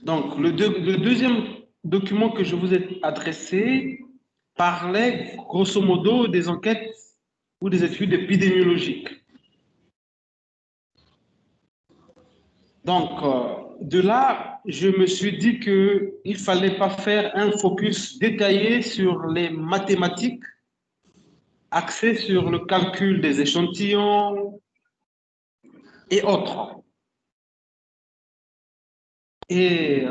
Donc, le deuxième document que je vous ai adressé parlait grosso modo des enquêtes ou des études épidémiologiques. Donc, de là, je me suis dit qu'il ne fallait pas faire un focus détaillé sur les mathématiques, axé sur le calcul des échantillons et autres. Et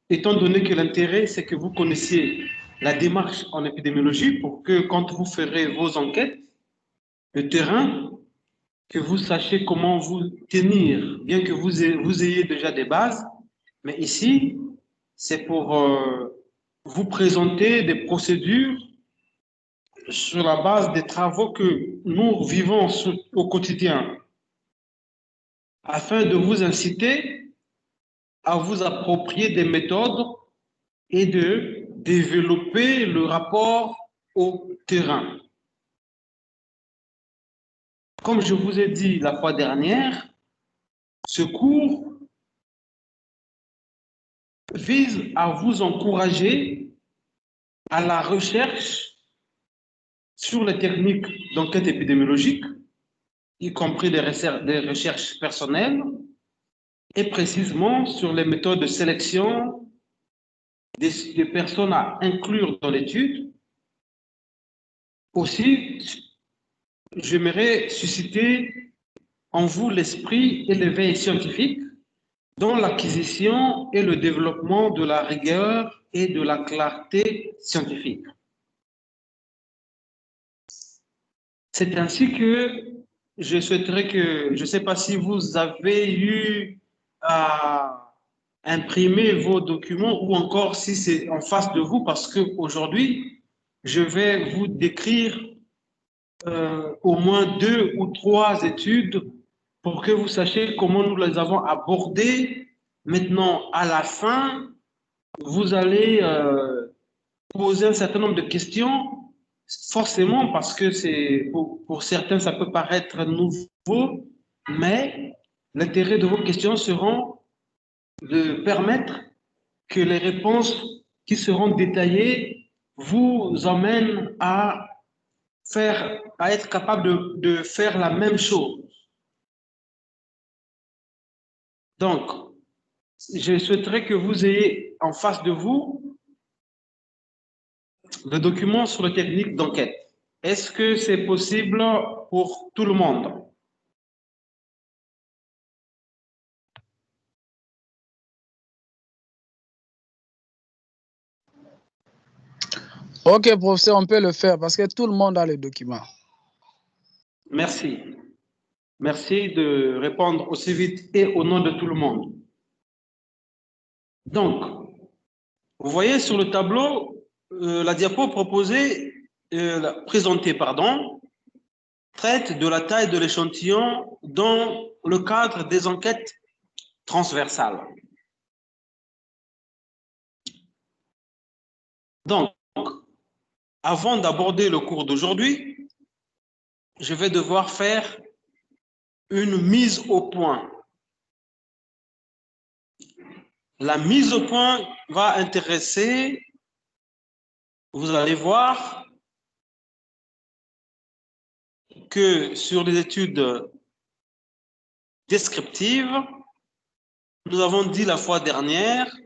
étant donné que l'intérêt, c'est que vous connaissiez la démarche en épidémiologie pour que quand vous ferez vos enquêtes, le terrain, que vous sachiez comment vous tenir, bien que vous ayez déjà des bases. Mais ici, c'est pour vous présenter des procédures sur la base des travaux que nous vivons au quotidien, afin de vous inciter à vous approprier des méthodes et de développer le rapport au terrain. Comme je vous ai dit la fois dernière, ce cours vise à vous encourager à la recherche sur les techniques d'enquête épidémiologique, y compris des recherches personnelles, et précisément sur les méthodes de sélection des personnes à inclure dans l'étude. Aussi, j'aimerais susciter en vous l'esprit et l'éveil scientifique dans l'acquisition et le développement de la rigueur et de la clarté scientifique. C'est ainsi que je souhaiterais que, je ne sais pas si vous avez eu à imprimer vos documents ou encore si c'est en face de vous, parce qu'aujourd'hui, je vais vous décrire au moins 2 ou 3 études pour que vous sachiez comment nous les avons abordées. Maintenant, à la fin, vous allez poser un certain nombre de questions, forcément parce que pour certains, ça peut paraître nouveau, mais l'intérêt de vos questions seront de permettre que les réponses qui seront détaillées vous emmènent à être capable de faire la même chose. Donc, je souhaiterais que vous ayez en face de vous le document sur les techniques d'enquête. Est-ce que c'est possible pour tout le monde? Ok, professeur, on peut le faire parce que tout le monde a le document. Merci. Merci de répondre aussi vite et au nom de tout le monde. Donc, vous voyez sur le tableau, la diapo présentée, traite de la taille de l'échantillon dans le cadre des enquêtes transversales. Donc, avant d'aborder le cours d'aujourd'hui, je vais devoir faire une mise au point. La mise au point va intéresser, vous allez voir, que sur les études descriptives, nous avons dit la fois dernière,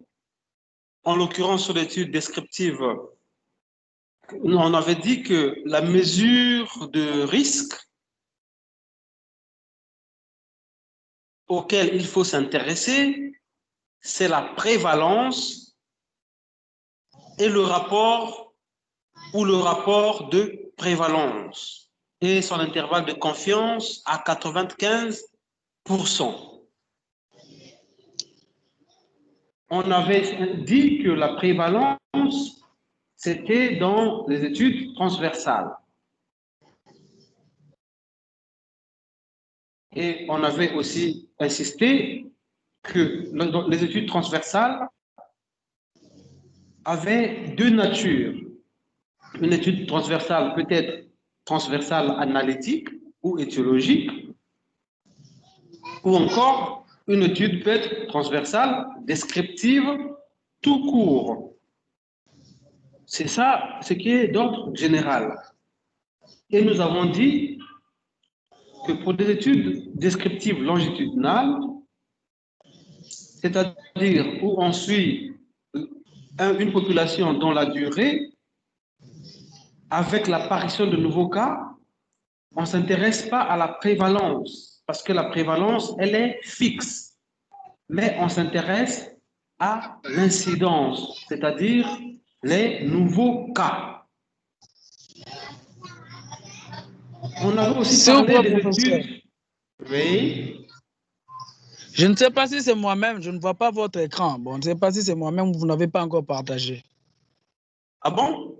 en l'occurrence sur l'étude descriptive, on avait dit que la mesure de risque auquel il faut s'intéresser, c'est la prévalence et le rapport ou le rapport de prévalence et son intervalle de confiance à 95%. On avait dit que la prévalence, c'était dans les études transversales. Et on avait aussi insisté que les études transversales avaient 2 natures. Une étude transversale peut être transversale analytique ou étiologique, ou encore une étude peut être transversale, descriptive, tout court. C'est ça, ce qui est d'ordre général. Et nous avons dit que pour des études descriptives longitudinales, c'est-à-dire où on suit une population dans la durée, avec l'apparition de nouveaux cas, on ne s'intéresse pas à la prévalence, parce que la prévalence, elle est fixe. Mais on s'intéresse à l'incidence, c'est-à-dire les nouveaux cas. On avait aussi parlé des études. Oui. Je ne sais pas si c'est moi-même, je ne vois pas votre écran. Bon, je ne sais pas si c'est moi-même ou vous n'avez pas encore partagé. Ah bon?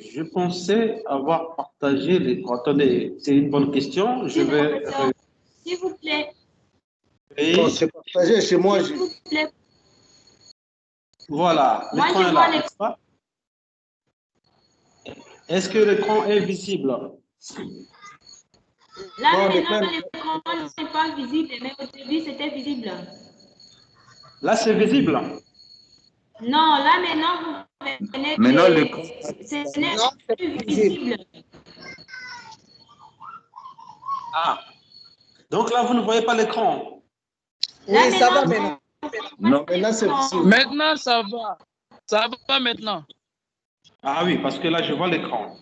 Je pensais avoir partagé les. Attendez, c'est une bonne question. Je vais. S'il vous plaît. Oui. Bon, c'est partagé chez moi. S'il vous plaît. Voilà, l'écran est là, n'est-ce pas? Est-ce que l'écran est visible? Là, maintenant, l'écran n'est pas visible, mais au début, c'était visible. Là, c'est visible. Non, là, maintenant, vous venez Maintenant, ce n'est plus visible. Ah. Donc là, vous ne voyez pas l'écran. Oui, ça va maintenant. Non, maintenant, c'est visible. Maintenant, ça va. Ça va maintenant. Ah oui, parce que là, je vois l'écran.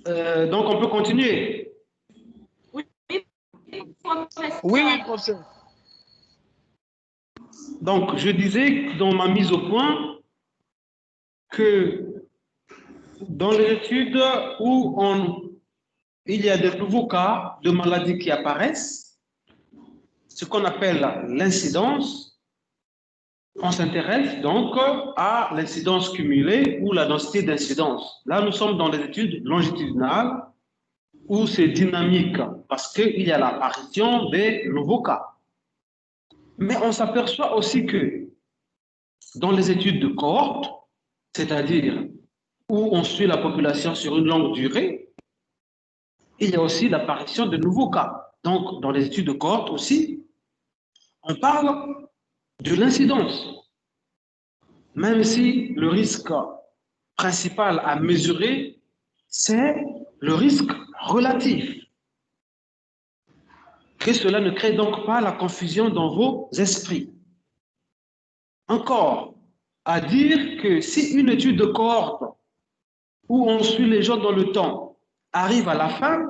Donc, on peut continuer. Oui, professeur. Oui, professeur. Donc, je disais dans ma mise au point que dans les études où il y a de nouveaux cas de maladies qui apparaissent, ce qu'on appelle l'incidence, on s'intéresse donc à l'incidence cumulée ou la densité d'incidence. Là, nous sommes dans les études longitudinales où c'est dynamique parce qu'il y a l'apparition des nouveaux cas. Mais on s'aperçoit aussi que dans les études de cohorte, c'est-à-dire où on suit la population sur une longue durée, il y a aussi l'apparition de nouveaux cas. Donc, dans les études de cohorte aussi, on parle de l'incidence. Même si le risque principal à mesurer, c'est le risque relatif. Que cela ne crée donc pas la confusion dans vos esprits. Encore, à dire que si une étude de cohorte où on suit les gens dans le temps arrive à la fin,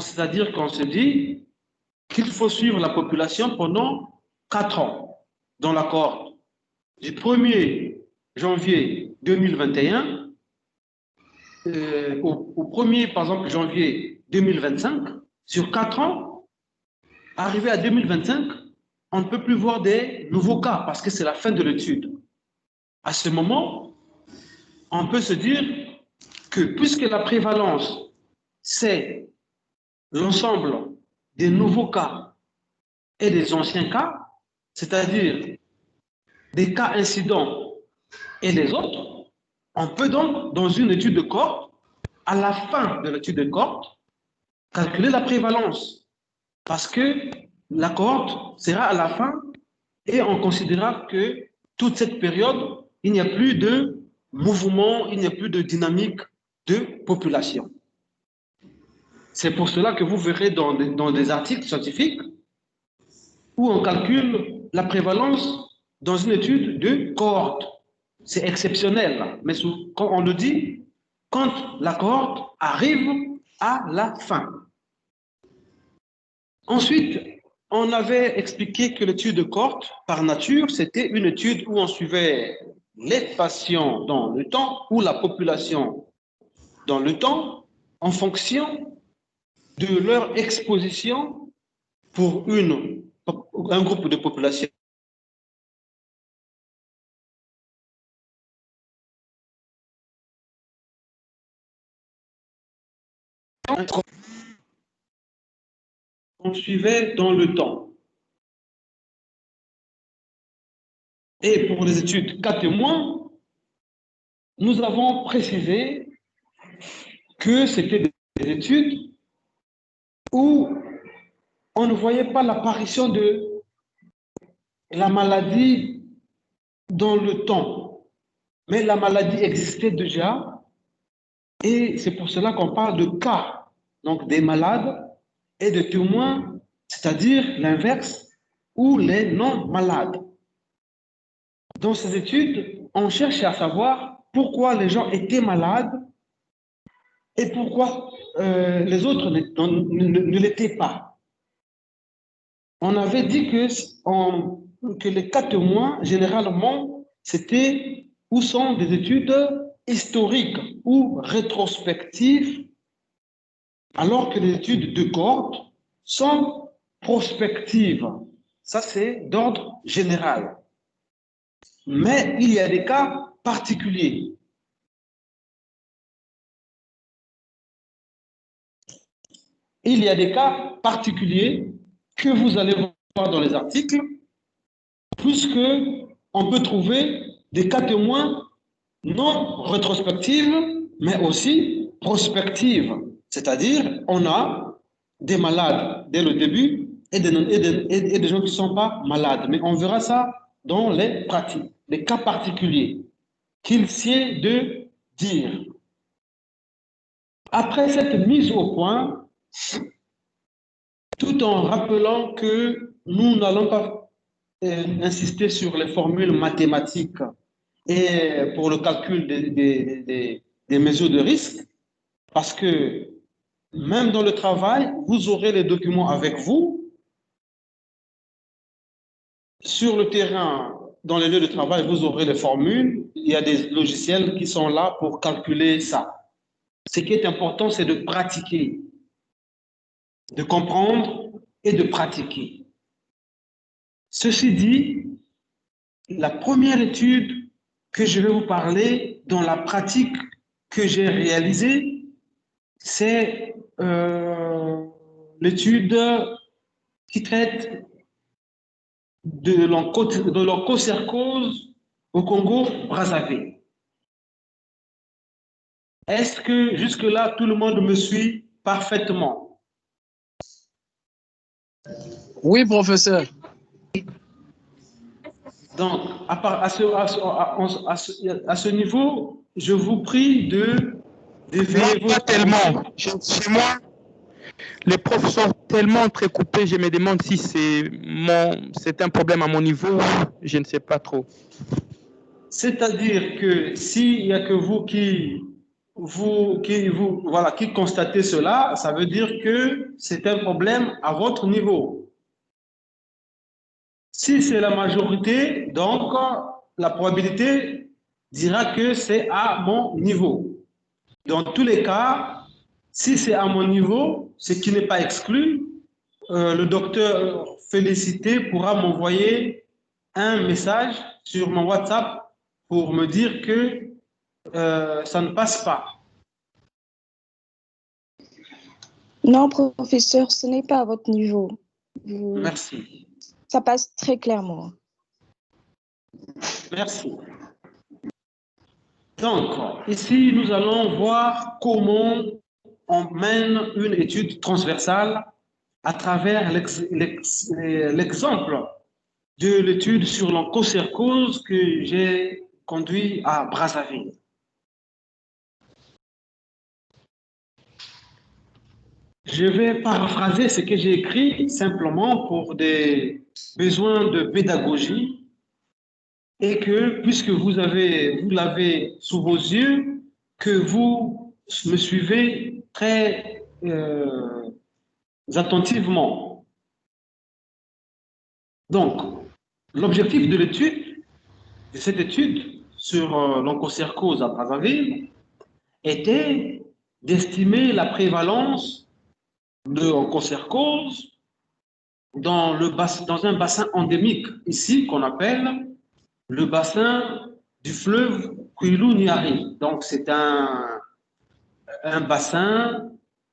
c'est-à-dire qu'on se dit qu'il faut suivre la population pendant 4 ans dans la cohorte. Du 1er janvier 2021 au 1er, par exemple, janvier 2025, sur 4 ans, arrivé à 2025, on ne peut plus voir des nouveaux cas parce que c'est la fin de l'étude. À ce moment, on peut se dire que puisque la prévalence, c'est l'ensemble des nouveaux cas et des anciens cas, c'est-à-dire des cas incidents et les autres, on peut donc, dans une étude de cohorte, à la fin de l'étude de cohorte, calculer la prévalence. Parce que la cohorte sera à la fin et on considérera que toute cette période, il n'y a plus de mouvement, il n'y a plus de dynamique de population. C'est pour cela que vous verrez dans des articles scientifiques où on calcule la prévalence dans une étude de cohorte. C'est exceptionnel, mais quand on le dit, quand la cohorte arrive à la fin. Ensuite, on avait expliqué que l'étude de cohorte, par nature, c'était une étude où on suivait les patients dans le temps ou la population dans le temps en fonction de leur exposition pour un groupe de population. On suivait dans le temps. Et pour les études 4 et moins, nous avons précisé que c'était des études où on ne voyait pas l'apparition de la maladie dans le temps. Mais la maladie existait déjà et c'est pour cela qu'on parle de cas, donc des malades et de témoins, c'est-à-dire l'inverse, ou les non-malades. Dans ces études, on cherche à savoir pourquoi les gens étaient malades et pourquoi les autres ne l'étaient pas. On avait dit que les cas témoins, généralement, c'était ou sont des études historiques ou rétrospectives, alors que les études de cohorte sont prospectives. Ça, c'est d'ordre général. Mais il y a des cas particuliers. Il y a des cas particuliers que vous allez voir dans les articles, puisque on peut trouver des cas témoins non rétrospectives, mais aussi prospectives. C'est-à-dire, on a des malades dès le début et des gens qui ne sont pas malades. Mais on verra ça dans les pratiques, les cas particuliers qu'il sied de dire. Après cette mise au point, tout en rappelant que nous n'allons pas insister sur les formules mathématiques et pour le calcul des mesures de risque, parce que même dans le travail, vous aurez les documents avec vous. Sur le terrain, dans les lieux de travail, vous aurez les formules. Il y a des logiciels qui sont là pour calculer ça. Ce qui est important, c'est de pratiquer, de comprendre et de pratiquer. Ceci dit, la première étude que je vais vous parler dans la pratique que j'ai réalisée, c'est l'étude qui traite de l'onchocercose au Congo-Brazzaville. Est-ce que jusque-là, tout le monde me suit parfaitement? Oui, professeur. Donc, à ce niveau, je vous prie de d'éveiller votre... Pas tellement. Chez moi, les profs sont tellement entrecoupés, je me demande si c'est un problème à mon niveau, je ne sais pas trop. C'est-à-dire que s'il n'y a que vous qui constatez cela, ça veut dire que c'est un problème à votre niveau. Si c'est la majorité, donc la probabilité dira que c'est à mon niveau. Dans tous les cas, si c'est à mon niveau, ce qui n'est pas exclu, le docteur Félicité pourra m'envoyer un message sur mon WhatsApp pour me dire que ça ne passe pas. Non, professeur, ce n'est pas à votre niveau. Merci. Ça passe très clairement. Merci. Donc, ici, nous allons voir comment on mène une étude transversale à travers l'exemple de l'étude sur l'onchocercose que j'ai conduit à Brazzaville. Je vais paraphraser ce que j'ai écrit simplement pour des besoins de pédagogie et que, puisque vous l'avez sous vos yeux, que vous me suivez très attentivement. Donc, l'objectif de cette étude sur l'onchocercose à Brazzaville était d'estimer la prévalence de l'onchocercose dans un bassin endémique ici qu'on appelle le bassin du fleuve Kwilu-Nyari. Donc c'est un bassin,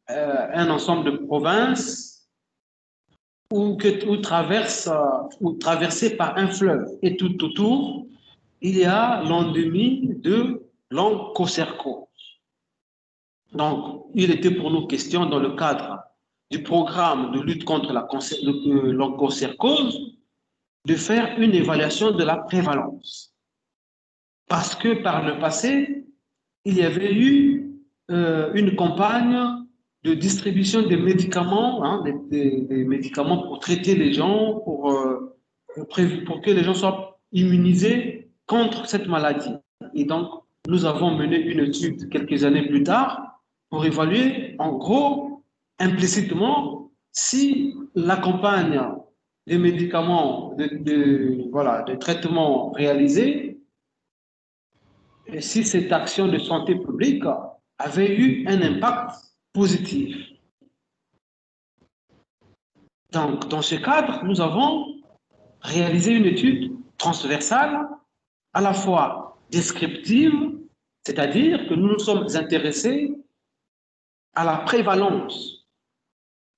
un ensemble de provinces traversé par un fleuve. Et tout autour, il y a l'endémie de l'onchocercose. Donc, il était pour nous question dans le cadre du programme de lutte contre l'onchocercose de faire une évaluation de la prévalence. Parce que par le passé, il y avait eu une campagne de distribution des médicaments, hein, des médicaments pour traiter les gens, pour que les gens soient immunisés contre cette maladie. Et donc, nous avons mené une étude quelques années plus tard pour évaluer, en gros, implicitement, si la campagne des médicaments de traitement réalisés, et si cette action de santé publique avait eu un impact positif. Donc, dans ce cadre, nous avons réalisé une étude transversale, à la fois descriptive, c'est-à-dire que nous nous sommes intéressés à la prévalence,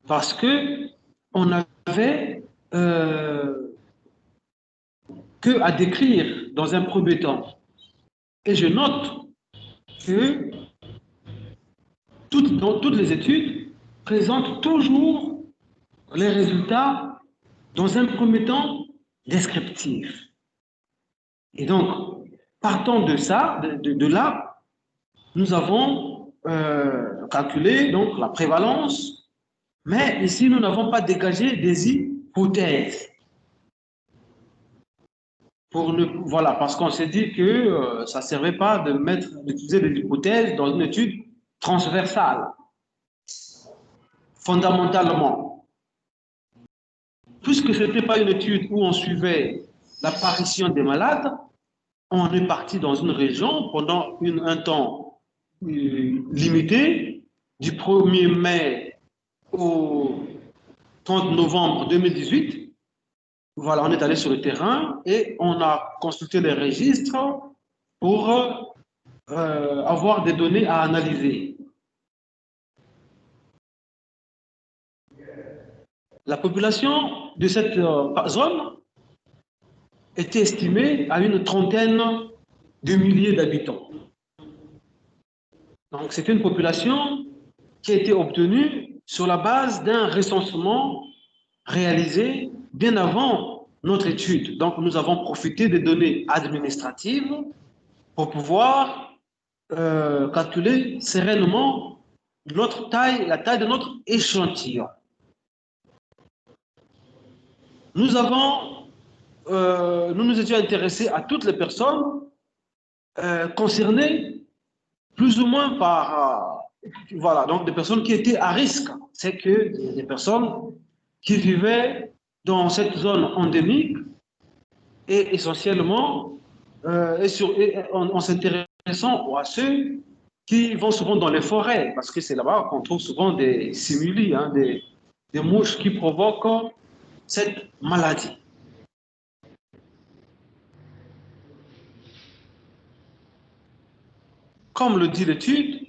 parce qu'on avait que à décrire dans un premier temps. Et je note que dans toutes les études présentent toujours les résultats dans un premier temps descriptifs. Et donc, partant de ça, de là, nous avons calculé donc la prévalence, mais ici nous n'avons pas dégagé des hypothèses. Voilà, parce qu'on s'est dit que ça ne servait pas d'utiliser des hypothèses dans une étude transversale, fondamentalement. Puisque ce n'était pas une étude où on suivait l'apparition des malades, on est parti dans une région pendant un temps limité, du 1er mai au 30 novembre 2018. Voilà, on est allé sur le terrain et on a consulté les registres pour avoir des données à analyser. La population de cette zone était estimée à une trentaine de milliers d'habitants. Donc, c'est une population qui a été obtenue sur la base d'un recensement réalisé bien avant notre étude. Donc, nous avons profité des données administratives pour pouvoir calculer sereinement la taille de notre échantillon. Nous nous étions intéressés à toutes les personnes concernées plus ou moins par, voilà, donc des personnes qui étaient à risque. C'est que des personnes qui vivaient dans cette zone endémique et essentiellement en s'intéressant à ceux qui vont souvent dans les forêts, parce que c'est là-bas qu'on trouve souvent des simili, hein, des mouches qui provoquent cette maladie. Comme le dit l'étude,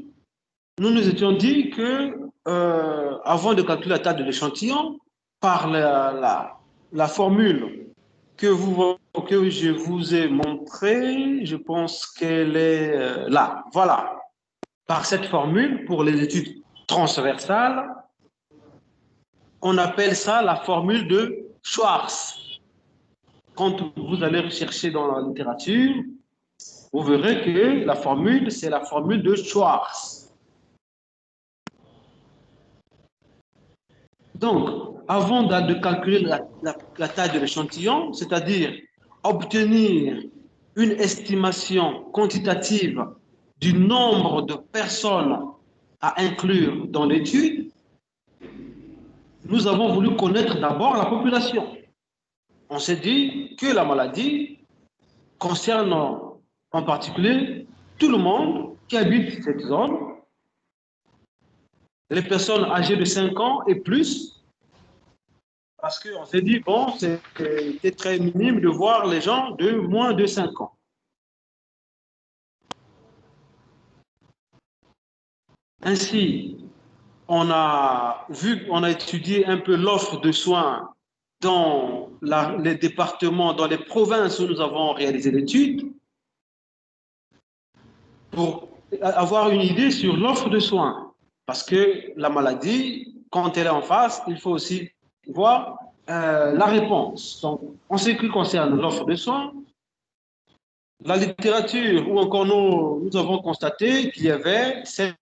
nous nous étions dit que avant de calculer la taille de l'échantillon, par la formule que je vous ai montrée, je pense qu'elle est là. Voilà. Par cette formule, pour les études transversales, on appelle ça la formule de Schwartz. Quand vous allez rechercher dans la littérature, vous verrez que la formule, c'est la formule de Schwartz. Donc, avant de calculer la taille de l'échantillon, c'est-à-dire obtenir une estimation quantitative du nombre de personnes à inclure dans l'étude, nous avons voulu connaître d'abord la population. On s'est dit que la maladie concerne en particulier tout le monde qui habite cette zone, les personnes âgées de 5 ans et plus, parce qu'on s'est dit, bon, c'était très minime de voir les gens de moins de 5 ans. Ainsi, on a étudié un peu l'offre de soins dans les départements, dans les provinces où nous avons réalisé l'étude, pour avoir une idée sur l'offre de soins. Parce que la maladie quand elle est en face, il faut aussi voir la réponse. Donc, en ce qui concerne l'offre de soins, la littérature ou encore nous avons constaté qu'il y avait cette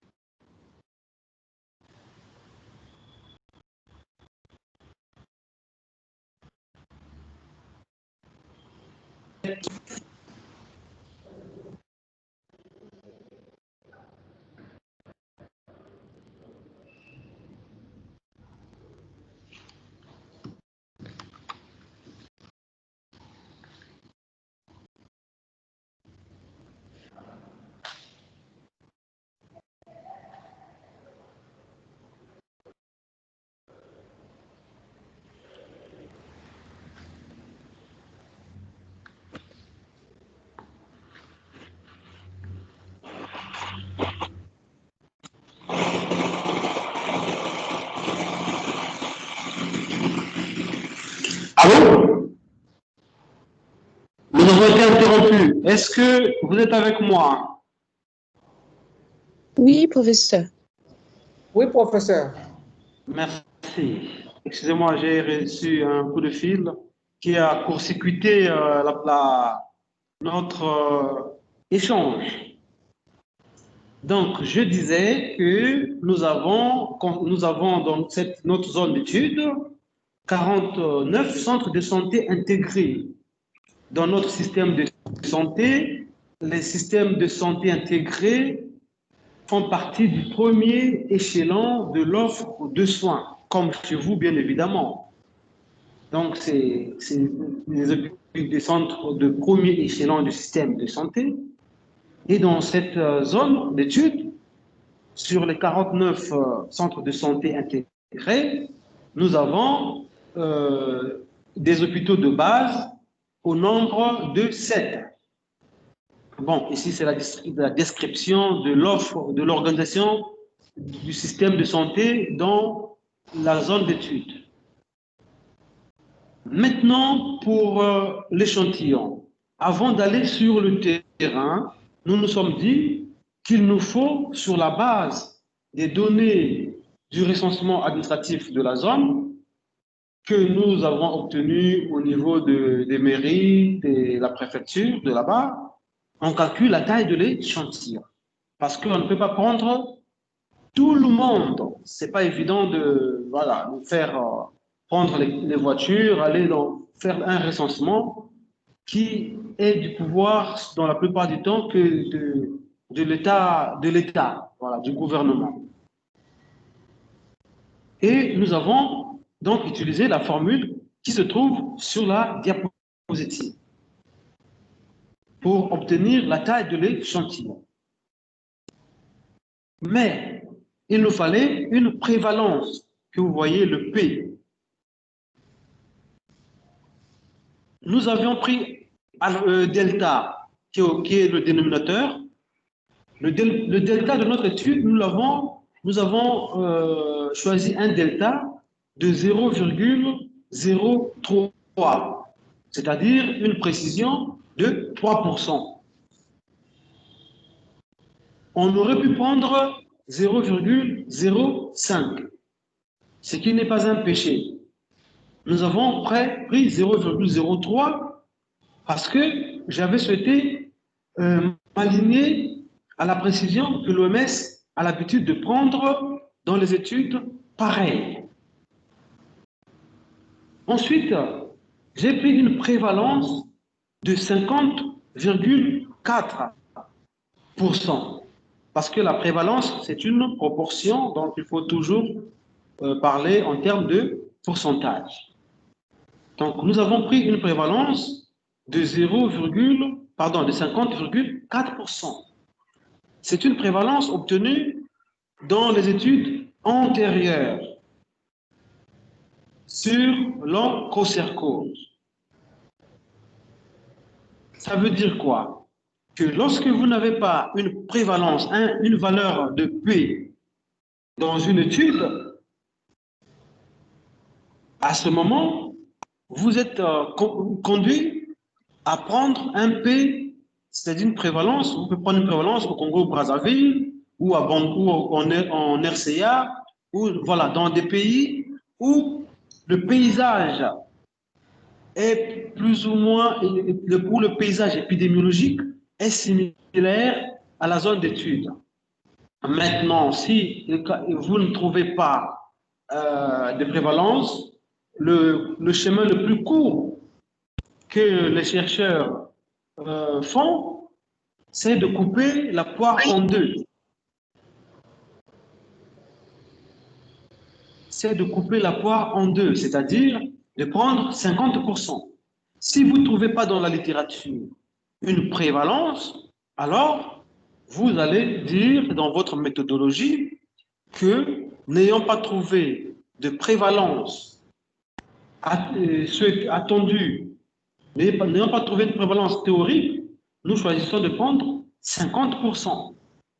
Allô? Nous avons été interrompus. Est-ce que vous êtes avec moi? Oui, professeur. Oui, professeur. Merci. Excusez-moi, j'ai reçu un coup de fil qui a court-circuité notre échange. Donc, je disais que nous avons dans notre zone d'études 49 centres de santé intégrés. Dans notre système de santé, les systèmes de santé intégrés font partie du premier échelon de l'offre de soins, comme chez vous, bien évidemment. Donc, c'est des centres de premier échelon du système de santé. Et dans cette zone d'études, sur les 49 centres de santé intégrés, nous avons des hôpitaux de base au nombre de 7. Bon, ici, c'est la description de l'offre, de l'organisation du système de santé dans la zone d'étude. Maintenant, pour l'échantillon, avant d'aller sur le terrain, nous nous sommes dit qu'il nous faut, sur la base des données du recensement administratif de la zone, que nous avons obtenu au niveau des mairies, de la préfecture, de là-bas, on calcule la taille de l'échantillon. Parce qu'on ne peut pas prendre tout le monde. Ce n'est pas évident de faire prendre les voitures, aller faire un recensement qui est du pouvoir, dans la plupart du temps, que de l'État, voilà, du gouvernement. Et nous avons donc utilisé la formule qui se trouve sur la diapositive pour obtenir la taille de l'échantillon. Mais il nous fallait une prévalence, que vous voyez le P. Nous avions pris delta, qui est le dénominateur. Le delta de notre étude, nous avons choisi un delta de 0,03, c'est-à-dire une précision de 3%. On aurait pu prendre 0,05, ce qui n'est pas un péché. Nous avons pris 0,03 parce que j'avais souhaité m'aligner à la précision que l'OMS a l'habitude de prendre dans les études pareilles. Ensuite, j'ai pris une prévalence de 50,4%. Parce que la prévalence, c'est une proportion, donc il faut toujours parler en termes de pourcentage. Donc, nous avons pris une prévalence de 50,4%. C'est une prévalence obtenue dans les études antérieures sur l'onchocercose. Ça veut dire quoi? Que lorsque vous n'avez pas une prévalence, une valeur de P dans une étude, à ce moment, vous êtes conduit à prendre un P, c'est-à-dire une prévalence. Vous pouvez prendre une prévalence au Congo-Brazzaville ou en RCA voilà, dans des pays où le paysage est plus ou moins, où le paysage épidémiologique est similaire à la zone d'étude. Maintenant, si vous ne trouvez pas de prévalence, le chemin le plus court que les chercheurs font, c'est de couper la poire en deux. C'est de couper la poire en deux, c'est-à-dire de prendre 50%. Si vous ne trouvez pas dans la littérature une prévalence, alors vous allez dire dans votre méthodologie que n'ayant pas trouvé de prévalence attendue, n'ayant pas trouvé de prévalence théorique, nous choisissons de prendre 50%.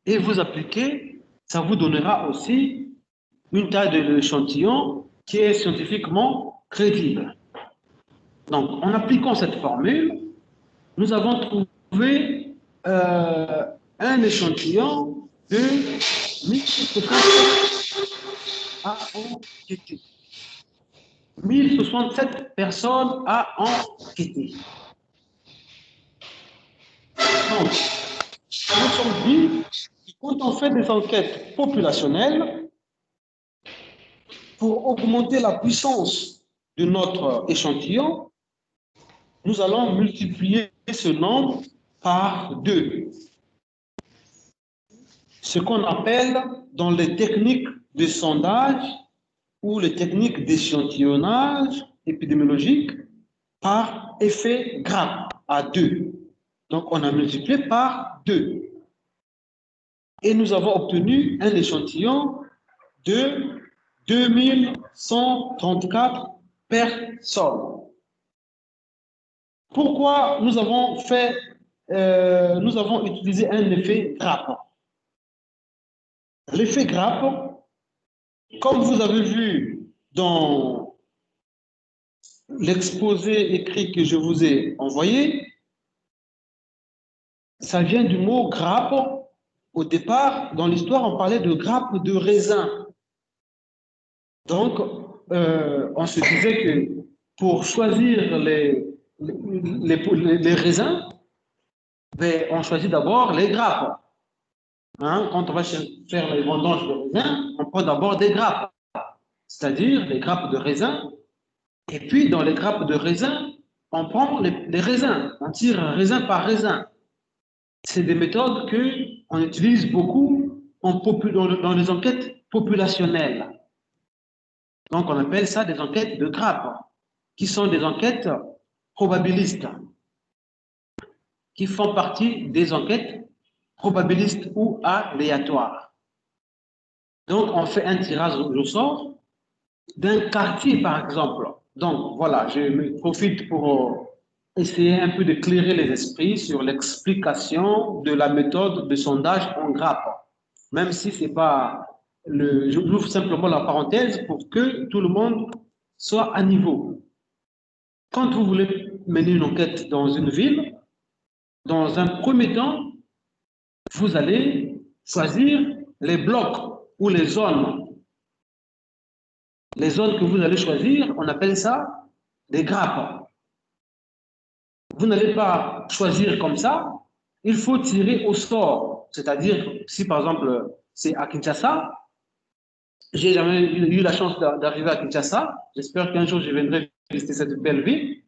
Et vous appliquez, ça vous donnera aussi une taille de l'échantillon qui est scientifiquement crédible. Donc, en appliquant cette formule, nous avons trouvé un échantillon de 1067 à enquêter. 1067 personnes à enquêter. Donc, nous sommes dit que quand on fait des enquêtes populationnelles, pour augmenter la puissance de notre échantillon, nous allons multiplier ce nombre par 2. Ce qu'on appelle dans les techniques de sondage ou les techniques d'échantillonnage épidémiologique par effet grappe à 2. Donc, on a multiplié par 2. Et nous avons obtenu un échantillon de 2134 personnes. Pourquoi nous avons utilisé un effet grappe? L'effet grappe, comme vous avez vu dans l'exposé écrit que je vous ai envoyé, ça vient du mot grappe. Au départ, dans l'histoire, on parlait de grappe de raisin. Donc, on se disait que pour choisir les raisins, ben, on choisit d'abord les grappes. Hein, quand on va faire les vendanges de raisins, on prend d'abord des grappes, c'est-à-dire les grappes de raisin. Et puis, dans les grappes de raisin, on prend les raisins, on tire raisin par raisin. C'est des méthodes qu'on utilise beaucoup dans les enquêtes populationnelles. Donc, on appelle ça des enquêtes de grappes, qui sont des enquêtes probabilistes, qui font partie des enquêtes probabilistes ou aléatoires. Donc, on fait un tirage au sort d'un quartier, par exemple. Donc, voilà, je profite pour essayer un peu d'éclairer les esprits sur l'explication de la méthode de sondage en grappe. Même si c'est pas je ouvre simplement la parenthèse pour que tout le monde soit à niveau. Quand vous voulez mener une enquête dans une ville, dans un premier temps, vous allez choisir les blocs ou les zones. Les zones que vous allez choisir, on appelle ça des grappes. Vous n'allez pas choisir comme ça, il faut tirer au sort. C'est-à-dire, si par exemple c'est à Kinshasa, j'ai jamais eu la chance d'arriver à Kinshasa, j'espère qu'un jour je viendrai visiter cette belle ville.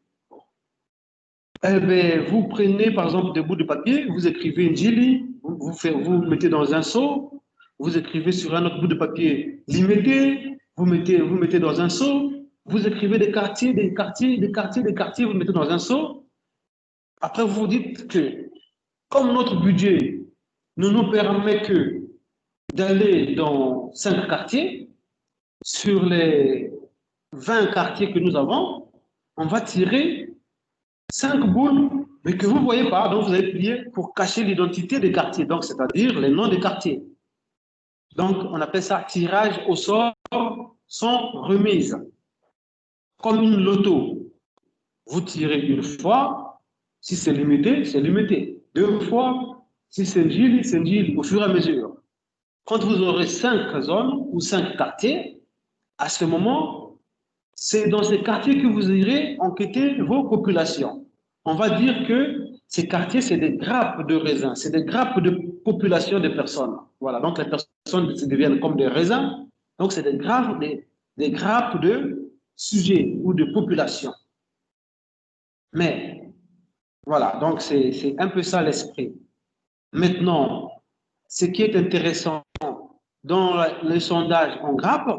Eh bien, vous prenez par exemple des bouts de papier, vous écrivez Njili, vous mettez dans un seau, vous écrivez sur un autre bout de papier Limité, vous mettez dans un seau, vous écrivez des quartiers, vous mettez dans un seau. Après, vous vous dites que comme notre budget ne nous permet que d'aller dans 5 quartiers, sur les 20 quartiers que nous avons, on va tirer 5 boules, mais que vous ne voyez pas, donc vous allez plier pour cacher l'identité des quartiers, donc c'est-à-dire les noms des quartiers. Donc, on appelle ça tirage au sort sans remise. Comme une loto. Vous tirez une fois, si c'est limité, c'est limité. 2 fois, si c'est Njili, au fur et à mesure. quand vous aurez 5 zones ou 5 quartiers, à ce moment, c'est dans ces quartiers que vous irez enquêter vos populations. On va dire que ces quartiers, c'est des grappes de raisins, c'est des grappes de population de personnes. Voilà, donc les personnes deviennent comme des raisins, donc c'est des grappes de sujets ou de population. Mais, voilà, donc c'est un peu ça l'esprit. Maintenant, ce qui est intéressant dans les sondages en grappe,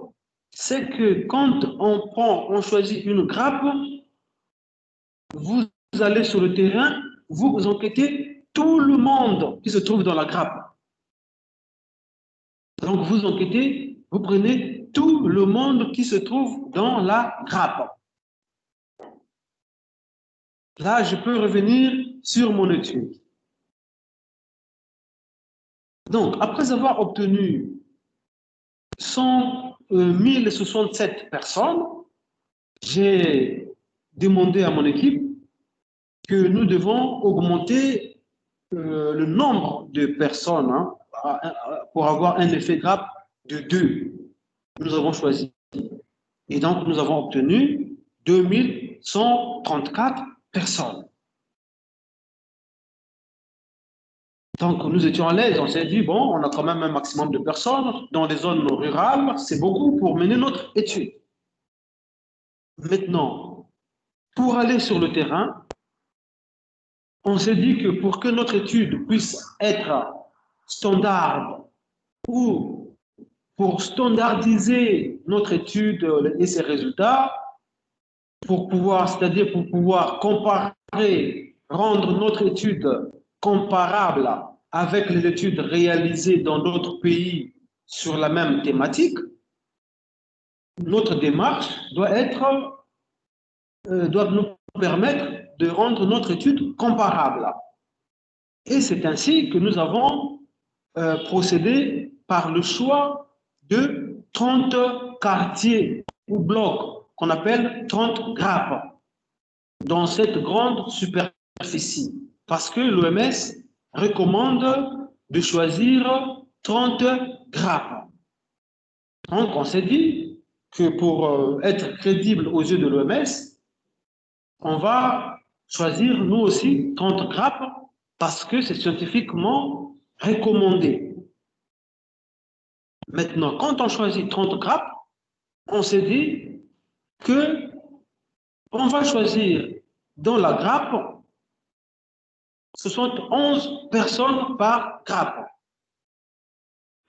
c'est que quand on choisit une grappe, vous allez sur le terrain, vous enquêtez tout le monde qui se trouve dans la grappe. Donc vous enquêtez, vous prenez tout le monde qui se trouve dans la grappe. Là, je peux revenir sur mon étude. Donc, après avoir obtenu 1067 personnes, j'ai demandé à mon équipe que nous devons augmenter le nombre de personnes pour avoir un effet grappe de 2. Nous avons choisi. Et donc, nous avons obtenu 2134 personnes. Donc, nous étions à l'aise. On s'est dit, bon, on a quand même un maximum de personnes. Dans les zones rurales, c'est beaucoup pour mener notre étude. Maintenant, pour aller sur le terrain, on s'est dit que pour que notre étude puisse être standard ou pour standardiser notre étude et ses résultats, c'est-à-dire pour pouvoir comparer, rendre notre étude comparable avec les études réalisées dans d'autres pays sur la même thématique, notre démarche doit nous permettre de rendre notre étude comparable. Et c'est ainsi que nous avons procédé par le choix de 30 quartiers ou blocs qu'on appelle 30 grappes dans cette grande superficie. Parce que l'OMS recommande de choisir 30 grappes. Donc, on s'est dit que pour être crédible aux yeux de l'OMS, on va choisir nous aussi 30 grappes parce que c'est scientifiquement recommandé. Maintenant, quand on choisit 30 grappes, on s'est dit que on va choisir dans la grappe 71 personnes par grappe.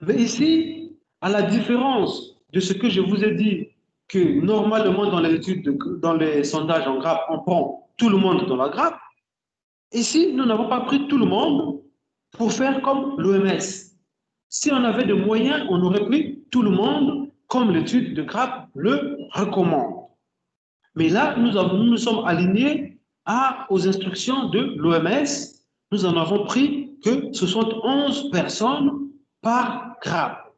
Mais ici, à la différence de ce que je vous ai dit, que normalement dans les études, dans les sondages en grappe, on prend tout le monde dans la grappe, ici, nous n'avons pas pris tout le monde pour faire comme l'OMS. Si on avait des moyens, on aurait pris tout le monde comme l'étude de grappe le recommande. Mais là, nous nous sommes alignés aux instructions de l'OMS. Nous en avons pris que 71 personnes par grappe.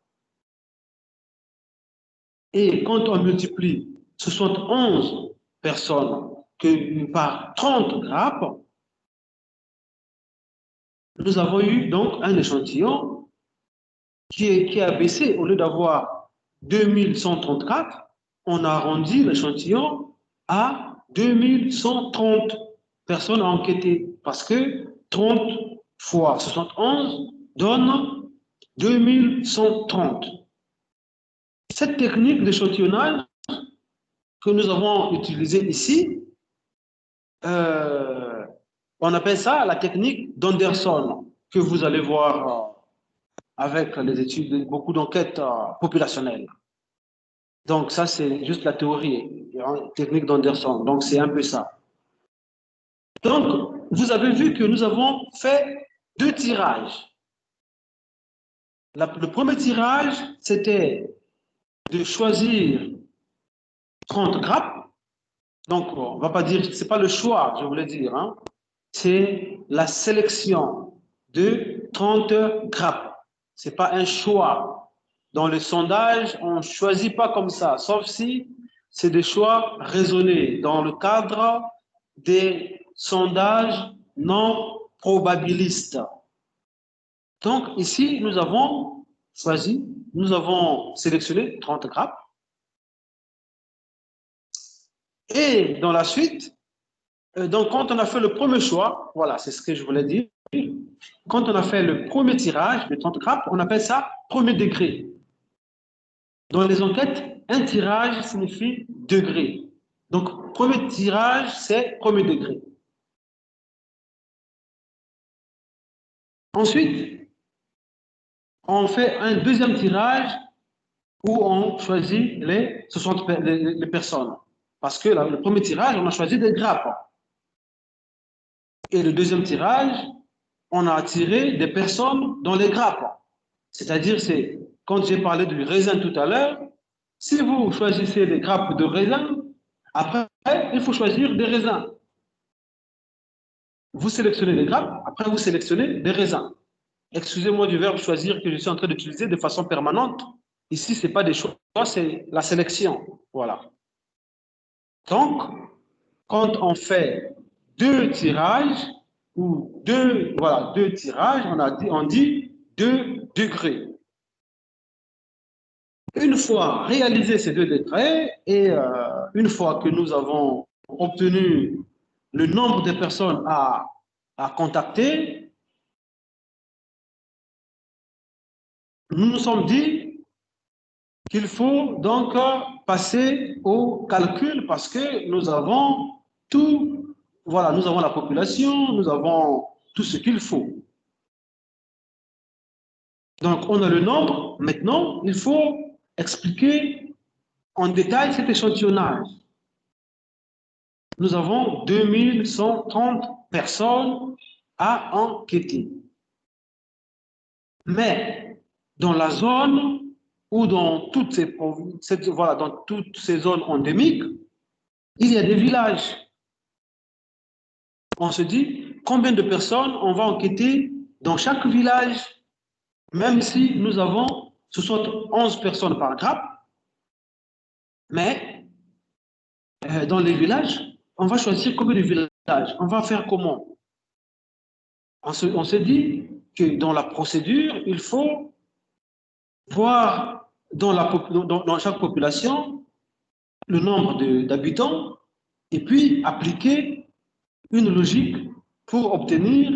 Et quand on multiplie 71 personnes par 30 grappes, nous avons eu donc un échantillon qui a baissé. Au lieu d'avoir 2134, on a arrondi l'échantillon à 2130 personnes à enquêter. Parce que 30 fois 71 donne 2130. Cette technique d'échantillonnage que nous avons utilisée ici, on appelle ça la technique d'Anderson, que vous allez voir avec les études, beaucoup d'enquêtes populationnelles. Donc ça, c'est juste la théorie, la technique d'Anderson. Donc c'est un peu ça. Donc, vous avez vu que nous avons fait 2 tirages. Le premier tirage, c'était de choisir 30 grappes. Donc, on ne va pas dire, ce n'est pas le choix, je voulais dire. Hein. C'est la sélection de 30 grappes. Ce n'est pas un choix. Dans le sondage, on ne choisit pas comme ça, sauf si c'est des choix raisonnés dans le cadre des sondages non probabilistes. Donc, ici, nous avons choisi, nous avons sélectionné 30 grappes. Et dans la suite, donc quand on a fait le premier choix, voilà, c'est ce que je voulais dire. Quand on a fait le premier tirage de 30 grappes, on appelle ça premier degré. Dans les enquêtes, un tirage signifie degré. Donc, premier tirage, c'est premier degré. Ensuite, on fait un deuxième tirage où on choisit les personnes. Parce que le premier tirage, on a choisi des grappes. Et le deuxième tirage, on a tiré des personnes dans les grappes. C'est-à-dire, c'est quand j'ai parlé du raisin tout à l'heure, si vous choisissez des grappes de raisin, après, il faut choisir des raisins. Vous sélectionnez des grappes, après vous sélectionnez des raisins. Excusez-moi du verbe choisir que je suis en train d'utiliser de façon permanente. Ici, ce n'est pas des choix, c'est la sélection. Voilà. Donc, quand on fait deux tirages, ou deux tirages, on dit 2 degrés. Une fois réalisé ces 2 degrés, et une fois que nous avons obtenu le nombre de personnes à contacter, nous nous sommes dit qu'il faut donc passer au calcul parce que nous avons tout, voilà, nous avons la population, nous avons tout ce qu'il faut. Donc, on a le nombre. Maintenant, il faut expliquer en détail cet échantillonnage. Nous avons 2130 personnes à enquêter. Mais dans la zone ou dans toutes ces zones endémiques, il y a des villages. On se dit combien de personnes on va enquêter dans chaque village, même si nous avons 71 personnes par grappe, mais dans les villages, on va choisir combien de villages. On va faire comment? On se dit que dans la procédure, il faut voir dans chaque population le nombre d'habitants et puis appliquer une logique pour obtenir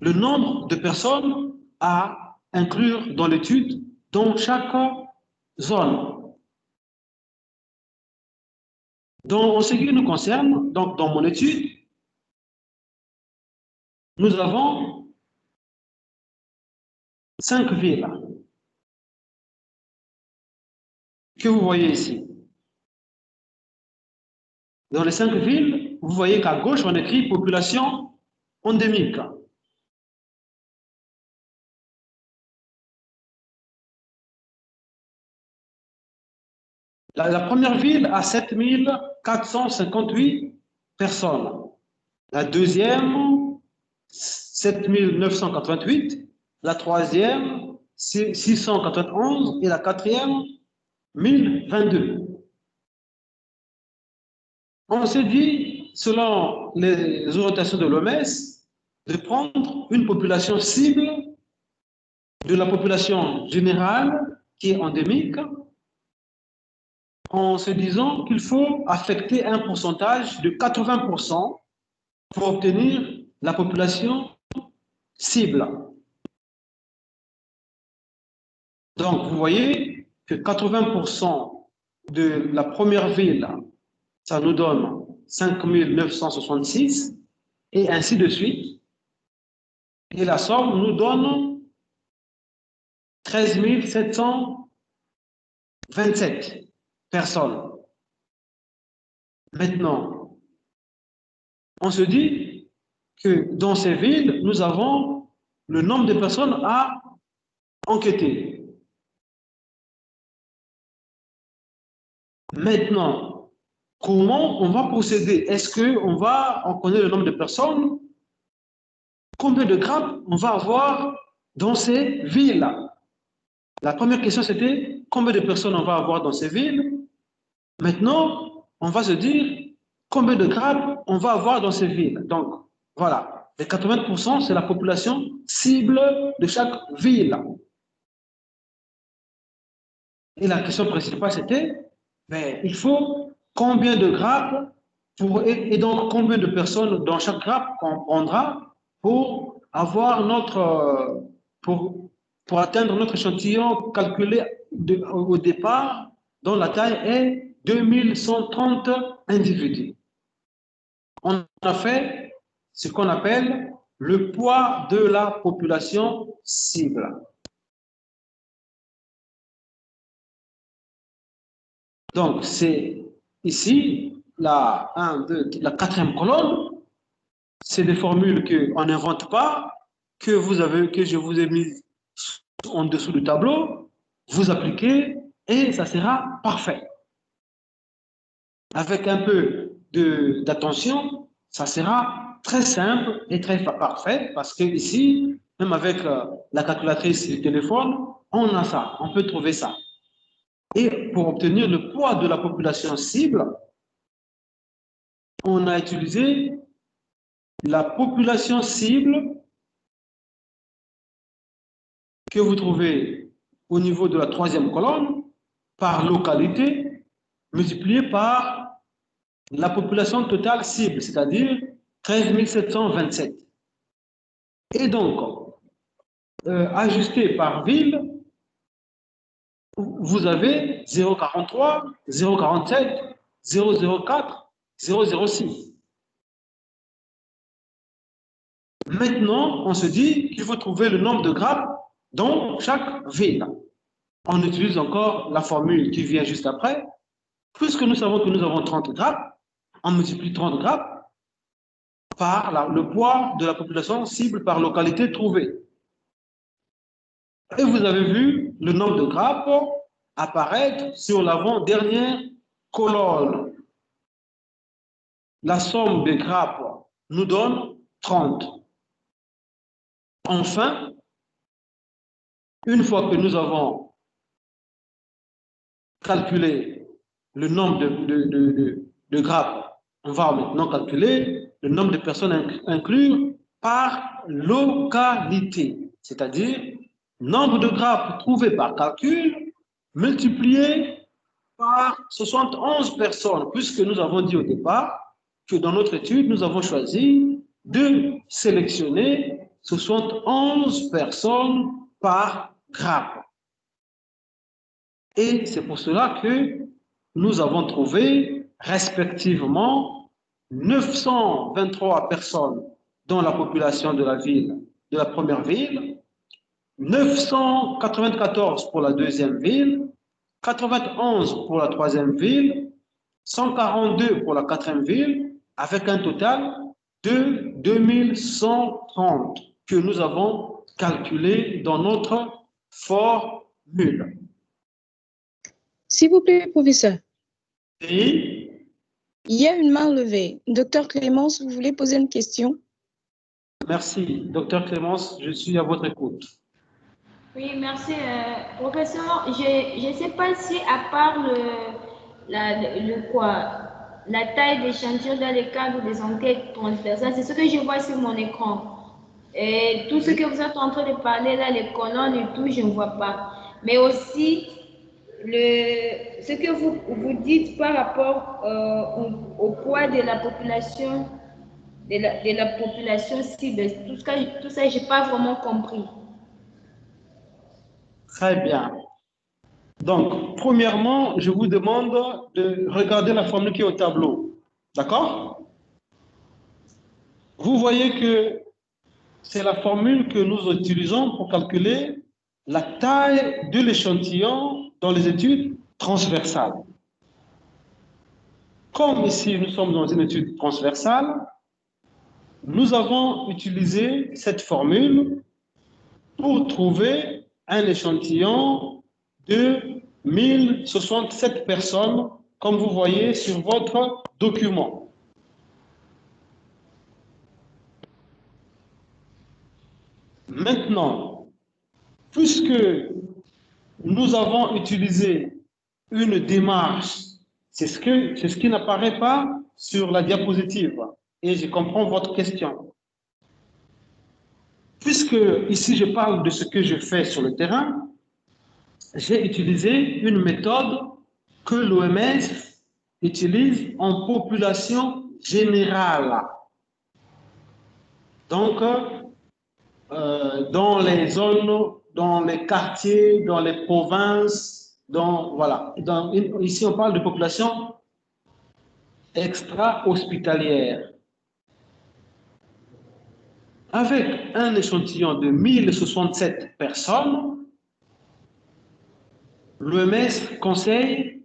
le nombre de personnes à inclure dans l'étude dans chaque zone. En ce qui nous concerne, donc dans mon étude, nous avons 5 villes que vous voyez ici. Dans les 5 villes, vous voyez qu'à gauche, on écrit population endémique. La première ville a 7458 personnes. La deuxième, 7988. La troisième, 691. Et la quatrième, 1022. On s'est dit, selon les orientations de l'OMS, de prendre une population cible de la population générale qui est endémique, en se disant qu'il faut affecter un pourcentage de 80% pour obtenir la population cible. Donc, vous voyez que 80% de la première ville, ça nous donne 5966, et ainsi de suite. Et la somme nous donne 13 727 personnes. Maintenant, on se dit que dans ces villes, nous avons le nombre de personnes à enquêter. Maintenant, comment on va procéder? Est-ce qu'on connaît le nombre de personnes? Combien de grappes on va avoir dans ces villes? La première question, c'était combien de personnes on va avoir dans ces villes? Maintenant, on va se dire combien de grappes on va avoir dans ces villes. Donc, voilà. Les 80%, c'est la population cible de chaque ville. Et la question principale, c'était, mais il faut combien de grappes et donc combien de personnes dans chaque grappe qu'on prendra pour avoir pour atteindre notre échantillon calculé au départ, dont la taille est 2130 individus. On a fait ce qu'on appelle le poids de la population cible. Donc, c'est ici la 4e colonne. C'est des formules qu'on n'invente pas, que je vous ai mis en dessous du tableau. Vous appliquez et ça sera parfait. Avec un peu d'attention, ça sera très simple et très parfait parce que ici, même avec la calculatrice du téléphone, on a ça, on peut trouver ça. Et pour obtenir le poids de la population cible, on a utilisé la population cible que vous trouvez au niveau de la 3e colonne par localité multiplié par la population totale cible, c'est-à-dire 13 727. Et donc, ajusté par ville, vous avez 0,43, 0,47, 0,04, 0,06. Maintenant, on se dit qu'il faut trouver le nombre de grappes dans chaque ville. On utilise encore la formule qui vient juste après. Puisque nous savons que nous avons 30 grappes, on multiplie 30 grappes par le poids de la population cible par localité trouvée. Et vous avez vu le nombre de grappes apparaître sur l'avant-dernière colonne. La somme des grappes nous donne 30. Enfin, une fois que nous avons calculé le nombre de grappes, on va maintenant calculer le nombre de personnes inclus par localité, c'est-à-dire nombre de grappes trouvées par calcul multiplié par 71 personnes, puisque nous avons dit au départ que dans notre étude, nous avons choisi de sélectionner 71 personnes par grappe. Et c'est pour cela que nous avons trouvé respectivement 923 personnes dans la population de la ville, de la première ville, 994 pour la deuxième ville, 91 pour la troisième ville, 142 pour la quatrième ville, avec un total de 2130 que nous avons calculé dans notre formule. S'il vous plaît, professeur. Oui. Il y a une main levée. Docteur Clémence, vous voulez poser une question? Merci. Docteur Clémence, je suis à votre écoute. Oui, merci. Professeur, je ne sais pas si à part la taille d'échantillon dans le cadre des enquêtes transversales, c'est ce que je vois sur mon écran. Et tout ce que vous êtes en train de parler là, les colonnes et tout, je ne vois pas. Mais aussi, ce que vous dites par rapport au poids de la population, de la population cible, tout ça, je n'ai pas vraiment compris. Très bien. Donc, premièrement, je vous demande de regarder la formule qui est au tableau. D'accord? Vous voyez que c'est la formule que nous utilisons pour calculer la taille de l'échantillon dans les études transversales. Comme ici, nous sommes dans une étude transversale, nous avons utilisé cette formule pour trouver un échantillon de 1067 personnes, comme vous voyez sur votre document. Maintenant, puisque nous avons utilisé une démarche, c'est ce qui n'apparaît pas sur la diapositive, et je comprends votre question. puisque ici je parle de ce que je fais sur le terrain, j'ai utilisé une méthode que l'OMS utilise en population générale. Donc, dans les zones, dans les quartiers, dans les provinces, voilà. Ici, on parle de population extra-hospitalière. Avec un échantillon de 1067 personnes, l'OMS conseille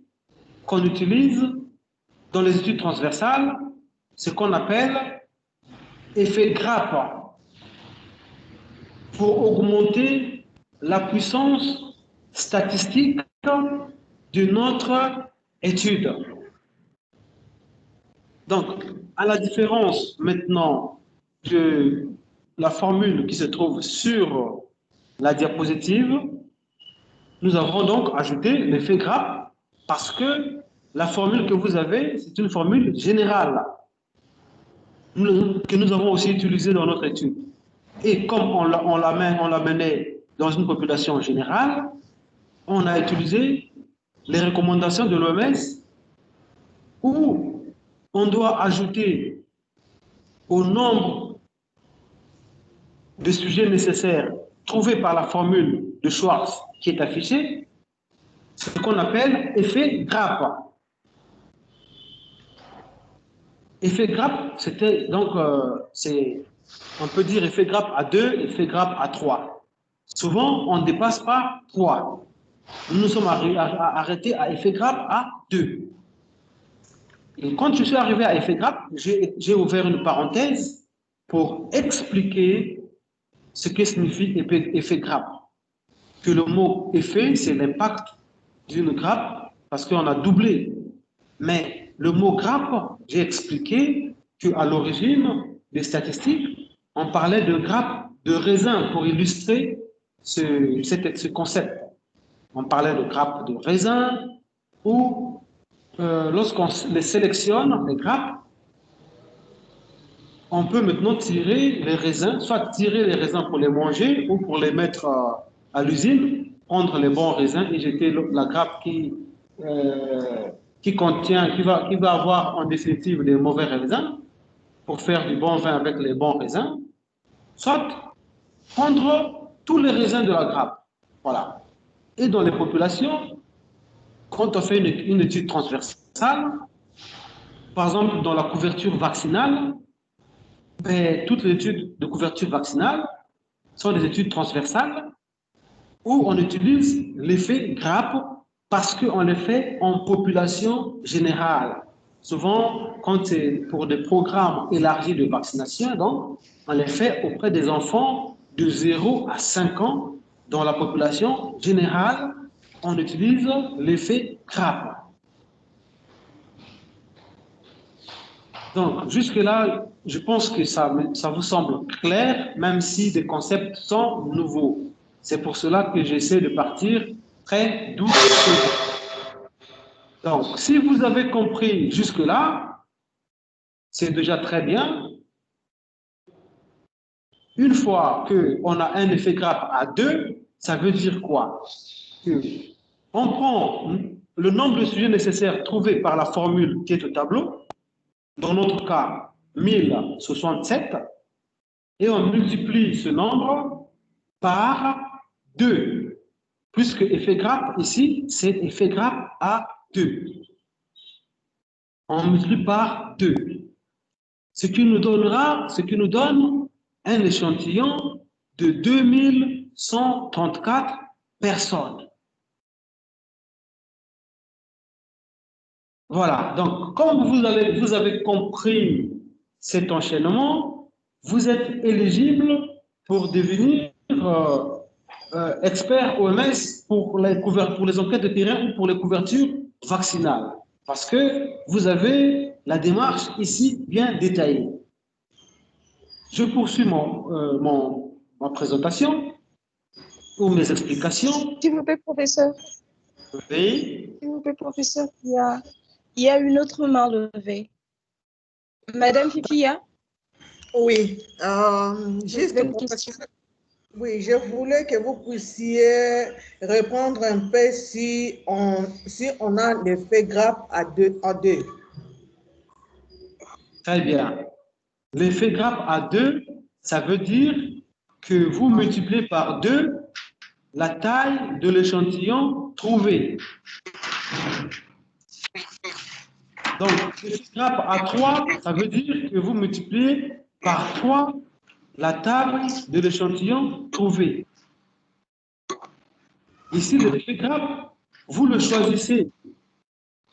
qu'on utilise dans les études transversales ce qu'on appelle effet grappe pour augmenter la puissance statistique de notre étude. Donc, à la différence maintenant de la formule qui se trouve sur la diapositive, nous avons donc ajouté l'effet grappe parce que la formule que vous avez, c'est une formule générale que nous avons aussi utilisée dans notre étude. Et comme on l'a mené dans une population générale, on a utilisé les recommandations de l'OMS où on doit ajouter au nombre de sujets nécessaires trouvés par la formule de Schwartz qui est affichée, ce qu'on appelle effet grappe. Effet grappe, c'était donc, on peut dire effet grappe à 2, effet grappe à 3. Souvent, on ne dépasse pas 3. Nous nous sommes arrêtés à effet grappe à 2. Et quand je suis arrivé à effet grappe, j'ai ouvert une parenthèse pour expliquer ce que signifie effet grappe. Que le mot effet, c'est l'impact d'une grappe parce qu'on a doublé. Mais le mot grappe, j'ai expliqué qu'à l'origine des statistiques, on parlait de grappe de raisin pour illustrer ce concept. On parlait de grappe de raisin ou lorsqu'on les sélectionne, les grappes, on peut maintenant tirer les raisins, soit tirer les raisins pour les manger ou pour les mettre à l'usine, prendre les bons raisins et jeter la grappe qui va avoir en définitive des mauvais raisins pour faire du bon vin avec les bons raisins, soit prendre tous les raisins de la grappe. Voilà. Et dans les populations, quand on fait une étude transversale, par exemple dans la couverture vaccinale, toutes les études de couverture vaccinale sont des études transversales où on utilise l'effet grappe parce qu'on le fait en population générale. Souvent, quand c'est pour des programmes élargis de vaccination, donc, on les fait auprès des enfants de 0 à 5 ans. Dans la population générale, on utilise l'effet grappe. Donc, jusque-là, je pense que ça vous semble clair, même si des concepts sont nouveaux. C'est pour cela que j'essaie de partir très doucement. Donc, si vous avez compris jusque-là, c'est déjà très bien. Une fois qu'on a un effet grappe à 2, ça veut dire quoi? On prend le nombre de sujets nécessaires trouvés par la formule qui est au tableau, dans notre cas 1067, et on multiplie ce nombre par 2, puisque effet grappe ici, c'est effet grappe à 2. On multiplie par 2, ce qui nous donne un échantillon de 2134 personnes. Voilà, donc comme vous avez compris cet enchaînement, vous êtes éligible pour devenir expert OMS pour les enquêtes de terrain ou pour les couvertures vaccinales, parce que vous avez la démarche ici bien détaillée. Je poursuis ma présentation ou mes explications. S'il vous plaît, professeur. Oui. S'il vous plaît, professeur, il y a une autre main levée. Madame Fifia? Oui, juste professeur. Oui, je voulais que vous puissiez répondre un peu si on a l'effet grappe à deux. Très bien. L'effet grappe à 2, ça veut dire que vous multipliez par 2 la taille de l'échantillon trouvé. Donc, l'effet grappe à 3, ça veut dire que vous multipliez par 3 la taille de l'échantillon trouvé. Ici, l'effet grappe, vous le choisissez.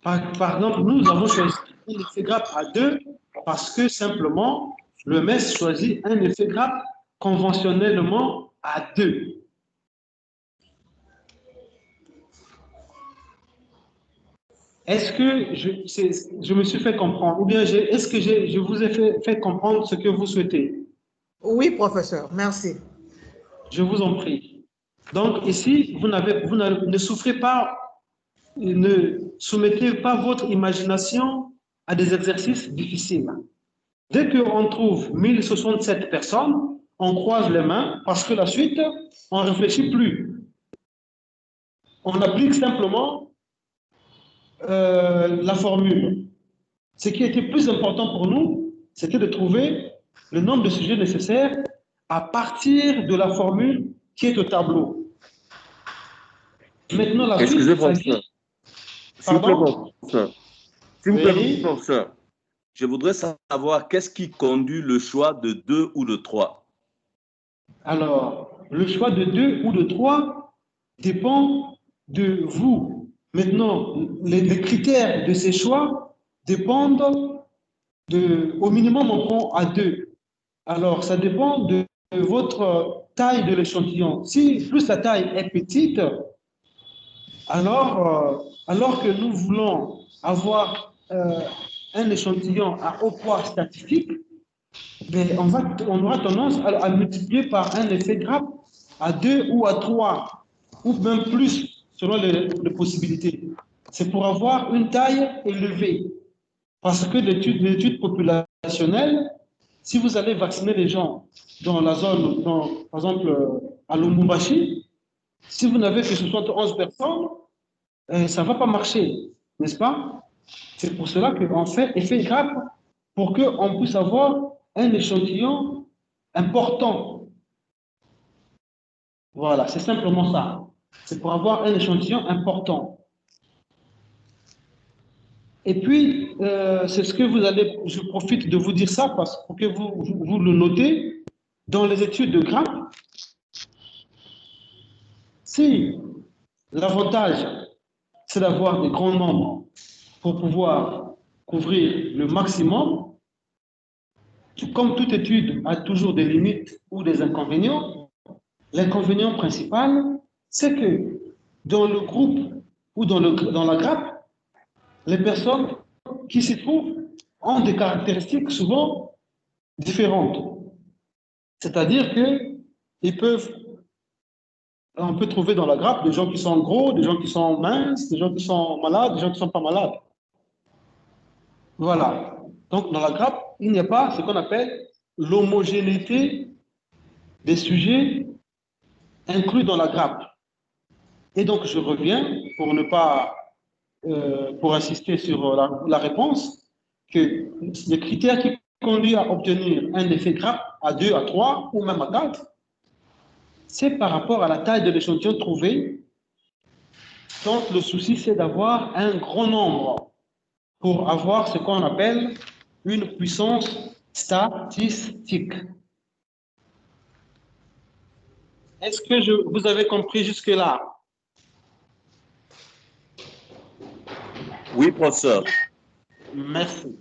Par exemple, nous avons choisi un effet grappe à 2 parce que simplement, le MES choisit un effet grappe conventionnellement à 2. Est-ce que je me suis fait comprendre ou bien est-ce que je vous ai fait comprendre ce que vous souhaitez? Oui, professeur, merci. Je vous en prie. Donc ici, vous ne souffrez pas, ne soumettez pas votre imagination à des exercices difficiles. Dès qu'on trouve 1067 personnes, on croise les mains parce que la suite, on ne réfléchit plus. On applique simplement la formule. Ce qui était plus important pour nous, c'était de trouver le nombre de sujets nécessaires à partir de la formule qui est au tableau. Maintenant, la suite... Excusez, professeur. S'il vous plaît, professeur. S'il vous plaît, professeur. Je voudrais savoir qu'est-ce qui conduit le choix de 2 ou de 3. Alors, le choix de 2 ou de 3 dépend de vous. Maintenant, les critères de ces choix dépendent au minimum, on prend à 2. Alors, ça dépend de votre taille de l'échantillon. Si plus la taille est petite, alors que nous voulons avoir un échantillon à haut poids statistique, ben, on aura tendance à multiplier par un effet grappe à 2 ou à 3, ou même plus, selon les possibilités. C'est pour avoir une taille élevée. Parce que l'étude populationnelle, si vous allez vacciner les gens dans la zone, par exemple à Lubumbashi, si vous n'avez que 71 personnes, ça ne va pas marcher, n'est-ce pas? C'est pour cela qu'on fait effet grappe pour qu'on puisse avoir un échantillon important. Voilà, c'est simplement ça. C'est pour avoir un échantillon important. Et puis, c'est ce que vous allez, je profite de vous dire ça pour que vous le notez, dans les études de grappe, si l'avantage, c'est d'avoir des grands nombres pour pouvoir couvrir le maximum, comme toute étude a toujours des limites ou des inconvénients, l'inconvénient principal, c'est que dans le groupe ou dans la grappe, les personnes qui s'y trouvent ont des caractéristiques souvent différentes. C'est-à-dire on peut trouver dans la grappe des gens qui sont gros, des gens qui sont minces, des gens qui sont malades, des gens qui ne sont pas malades. Voilà. Donc, dans la grappe, il n'y a pas ce qu'on appelle l'homogénéité des sujets inclus dans la grappe. Et donc, je reviens pour insister sur la réponse, que les critères qui conduisent à obtenir un effet grappe à 2, à 3 ou même à 4, c'est par rapport à la taille de l'échantillon trouvé. Donc, le souci, c'est d'avoir un grand nombre pour avoir ce qu'on appelle une puissance statistique. Est-ce que vous avez compris jusque-là? Oui, professeur. Merci.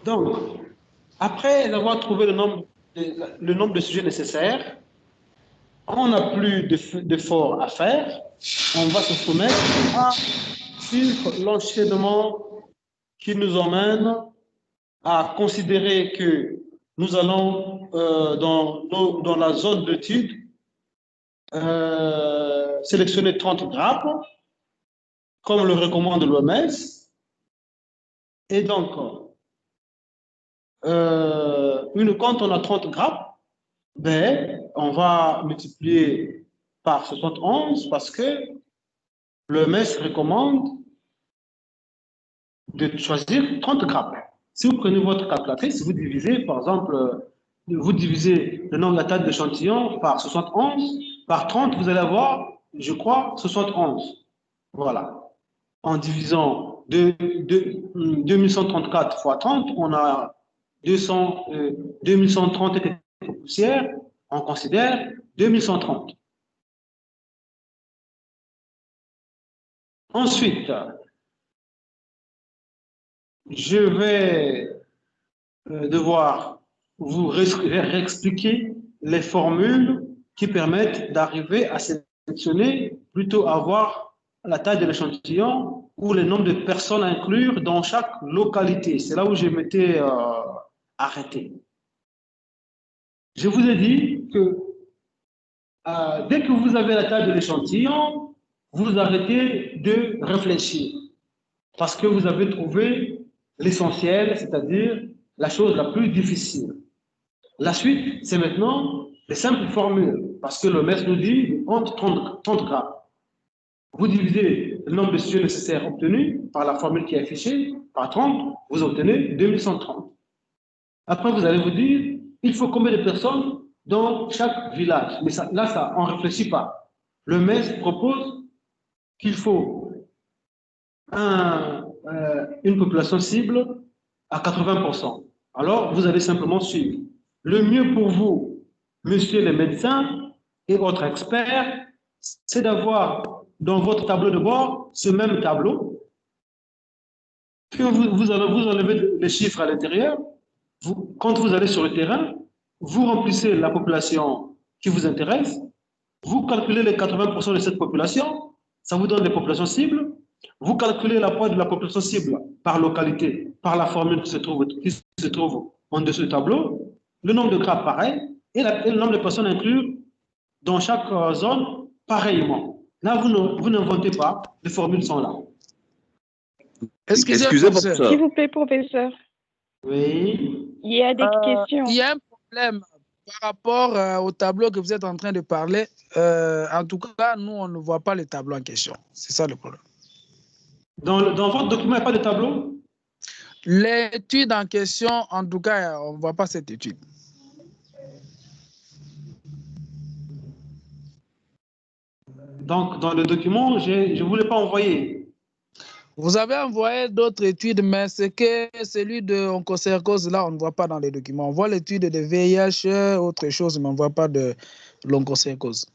Donc, après avoir trouvé le nombre de sujets nécessaires, on n'a plus d'efforts à faire. On va se soumettre à suivre l'enchaînement qui nous emmène à considérer que nous allons dans la zone d'étude sélectionner 30 grappes, comme le recommande l'OMS. Et donc, quand on a 30 grappes, Ben, on va multiplier par 71 parce que le MES recommande de choisir 30 grappes. Si vous prenez votre calculatrice, vous divisez, par exemple, vous divisez le nombre de la taille d'échantillon par 71, par 30, vous allez avoir, je crois, 71. Voilà. En divisant 2134 fois 30, on a 2130 et quelques poussières. On considère 2130. Ensuite, je vais devoir vous réexpliquer les formules qui permettent d'arriver à sélectionner, plutôt avoir la taille de l'échantillon ou le nombre de personnes à inclure dans chaque localité. C'est là où je m'étais arrêté. Je vous ai dit que dès que vous avez la taille de l'échantillon, vous arrêtez de réfléchir parce que vous avez trouvé l'essentiel, c'est-à-dire la chose la plus difficile. La suite, c'est maintenant les simples formules, parce que le maître nous dit entre 30 grammes. Vous divisez le nombre de sujets nécessaires obtenus par la formule qui est affichée, par 30, vous obtenez 2130. Après, vous allez vous dire, il faut combien de personnes dans chaque village. Mais ça, là, on ne réfléchit pas. Le maître propose qu'il faut une population cible à 80%. Alors, vous allez simplement suivre. Le mieux pour vous, monsieur le médecin et autres experts, c'est d'avoir dans votre tableau de bord ce même tableau, que vous enlevez les chiffres à l'intérieur. Quand vous allez sur le terrain, vous remplissez la population qui vous intéresse, vous calculez les 80% de cette population, ça vous donne des populations cibles. Vous calculez la part de la population cible par localité, par la formule qui se trouve en dessous du tableau, le nombre de grappes pareil, et le nombre de personnes incluses dans chaque zone pareillement. Là, vous n'inventez pas, les formules sont là. Excusez, S'il vous plaît, professeur. Oui. Il y a des questions. Il y a un problème par rapport au tableau que vous êtes en train de parler. En tout cas, nous, on ne voit pas le tableau en question. C'est ça le problème. Dans votre document, il n'y a pas de tableau? L'étude en question, en tout cas, on ne voit pas cette étude. Donc, dans le document, je ne voulais pas envoyer. Vous avez envoyé d'autres études, mais c'est que celui de onchocercose, là, on ne voit pas dans les documents. On voit l'étude de VIH, autre chose, mais on ne voit pas de l'onchocercose.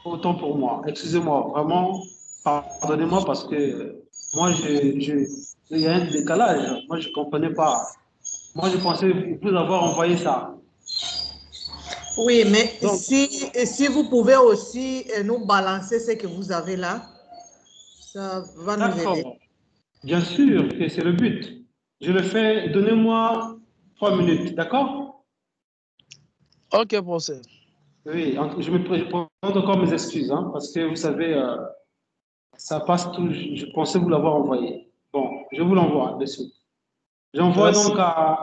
Autant pour moi. Excusez-moi, vraiment, pardonnez-moi parce que moi, il y a un décalage. Moi, je ne comprenais pas. Moi, je pensais vous avoir envoyé ça. Oui, mais Donc, si vous pouvez aussi nous balancer ce que vous avez là, ça va nous aider. d'accord. Bien sûr que c'est le but. Je le fais. Donnez-moi 3 minutes, d'accord? Ok, professeur. Oui, je présente encore mes excuses, hein, parce que vous savez, ça passe tout. Je pensais vous l'avoir envoyé. Bon, je vous l'envoie dessus. J'envoie Merci. donc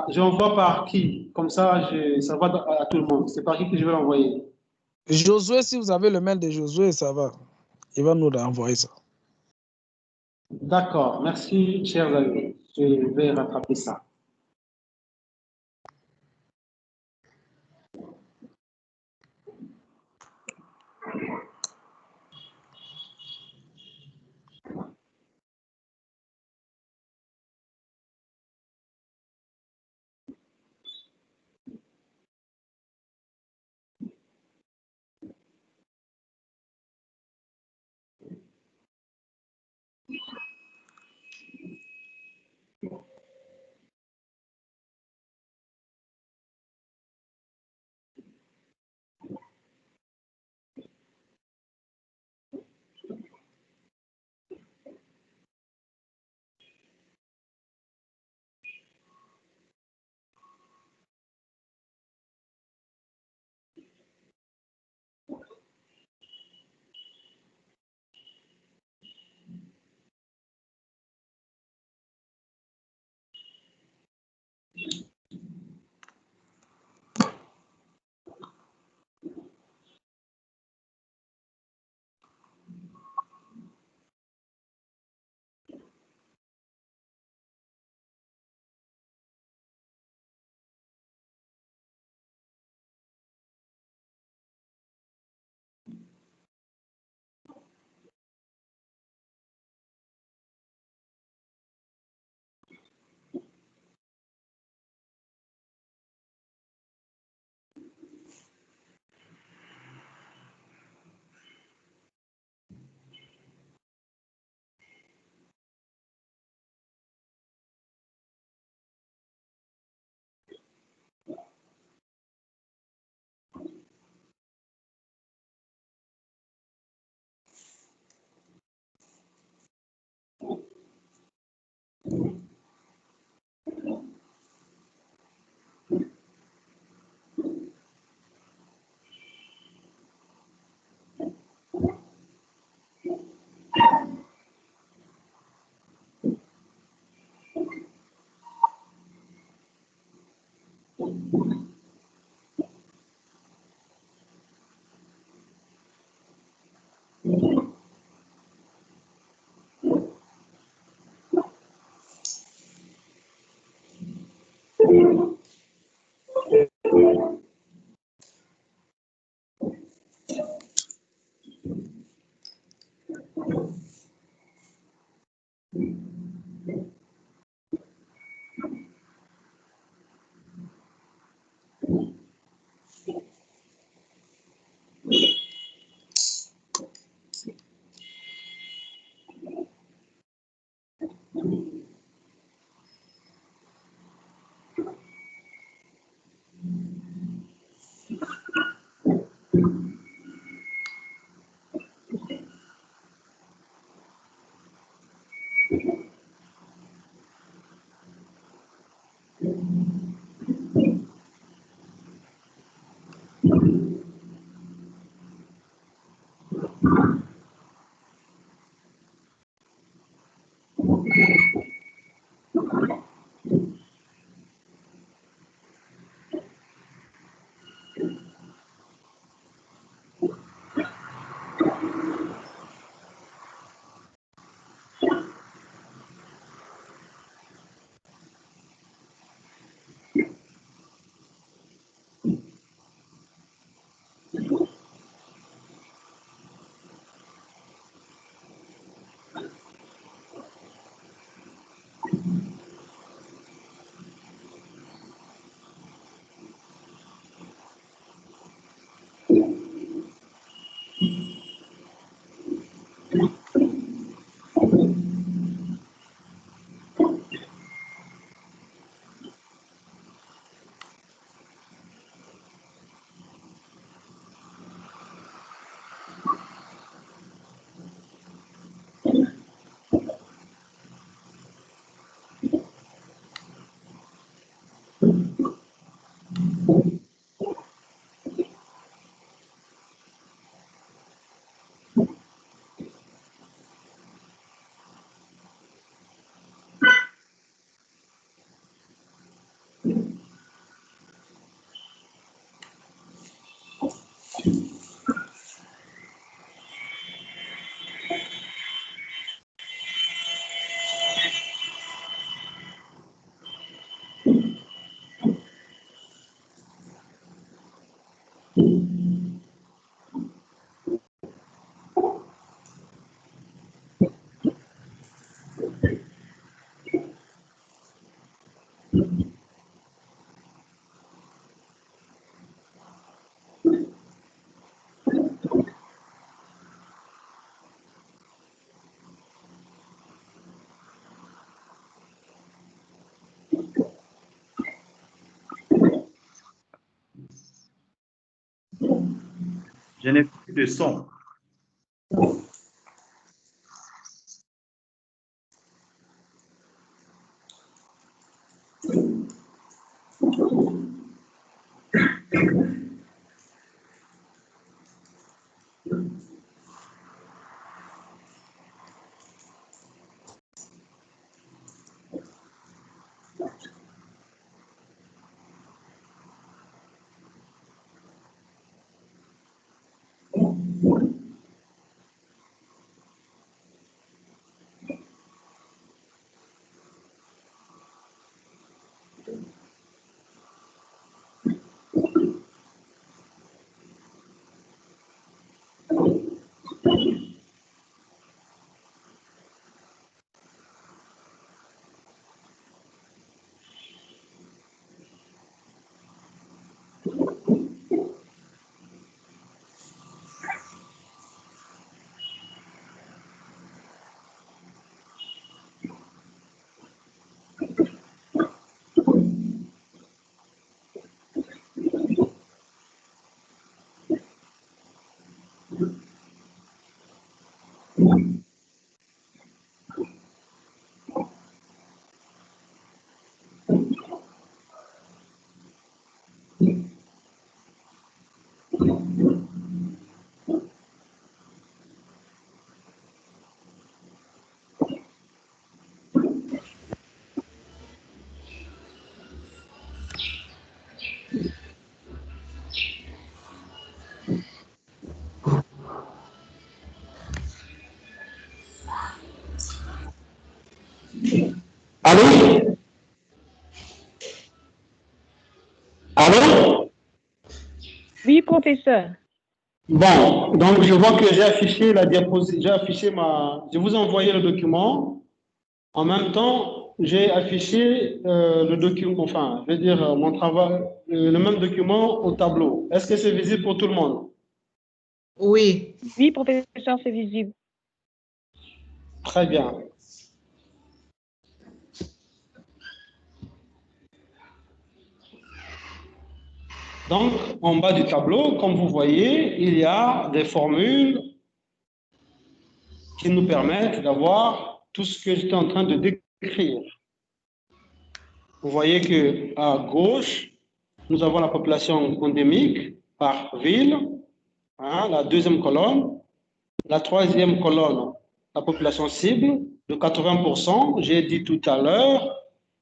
j'envoie par qui? Comme ça, ça va à tout le monde. C'est par qui que je vais l'envoyer? Josué, si vous avez le mail de Josué, ça va. Il va nous envoyer ça. D'accord, merci, chers amis. Je vais rattraper ça. Je n'ai plus de son. professeur. Bon, donc je vois que j'ai affiché la diapositive, j'ai affiché je vous ai envoyé le document. En même temps, j'ai affiché le document, enfin, je veux dire, mon travail, le même document au tableau. Est-ce que c'est visible pour tout le monde? Oui. Oui, professeur, c'est visible. Très bien. Donc, en bas du tableau, comme vous voyez, il y a des formules qui nous permettent d'avoir tout ce que j'étais en train de décrire. Vous voyez qu'à gauche, nous avons la population endémique par ville, hein, la deuxième colonne. La troisième colonne, la population cible de 80%. J'ai dit tout à l'heure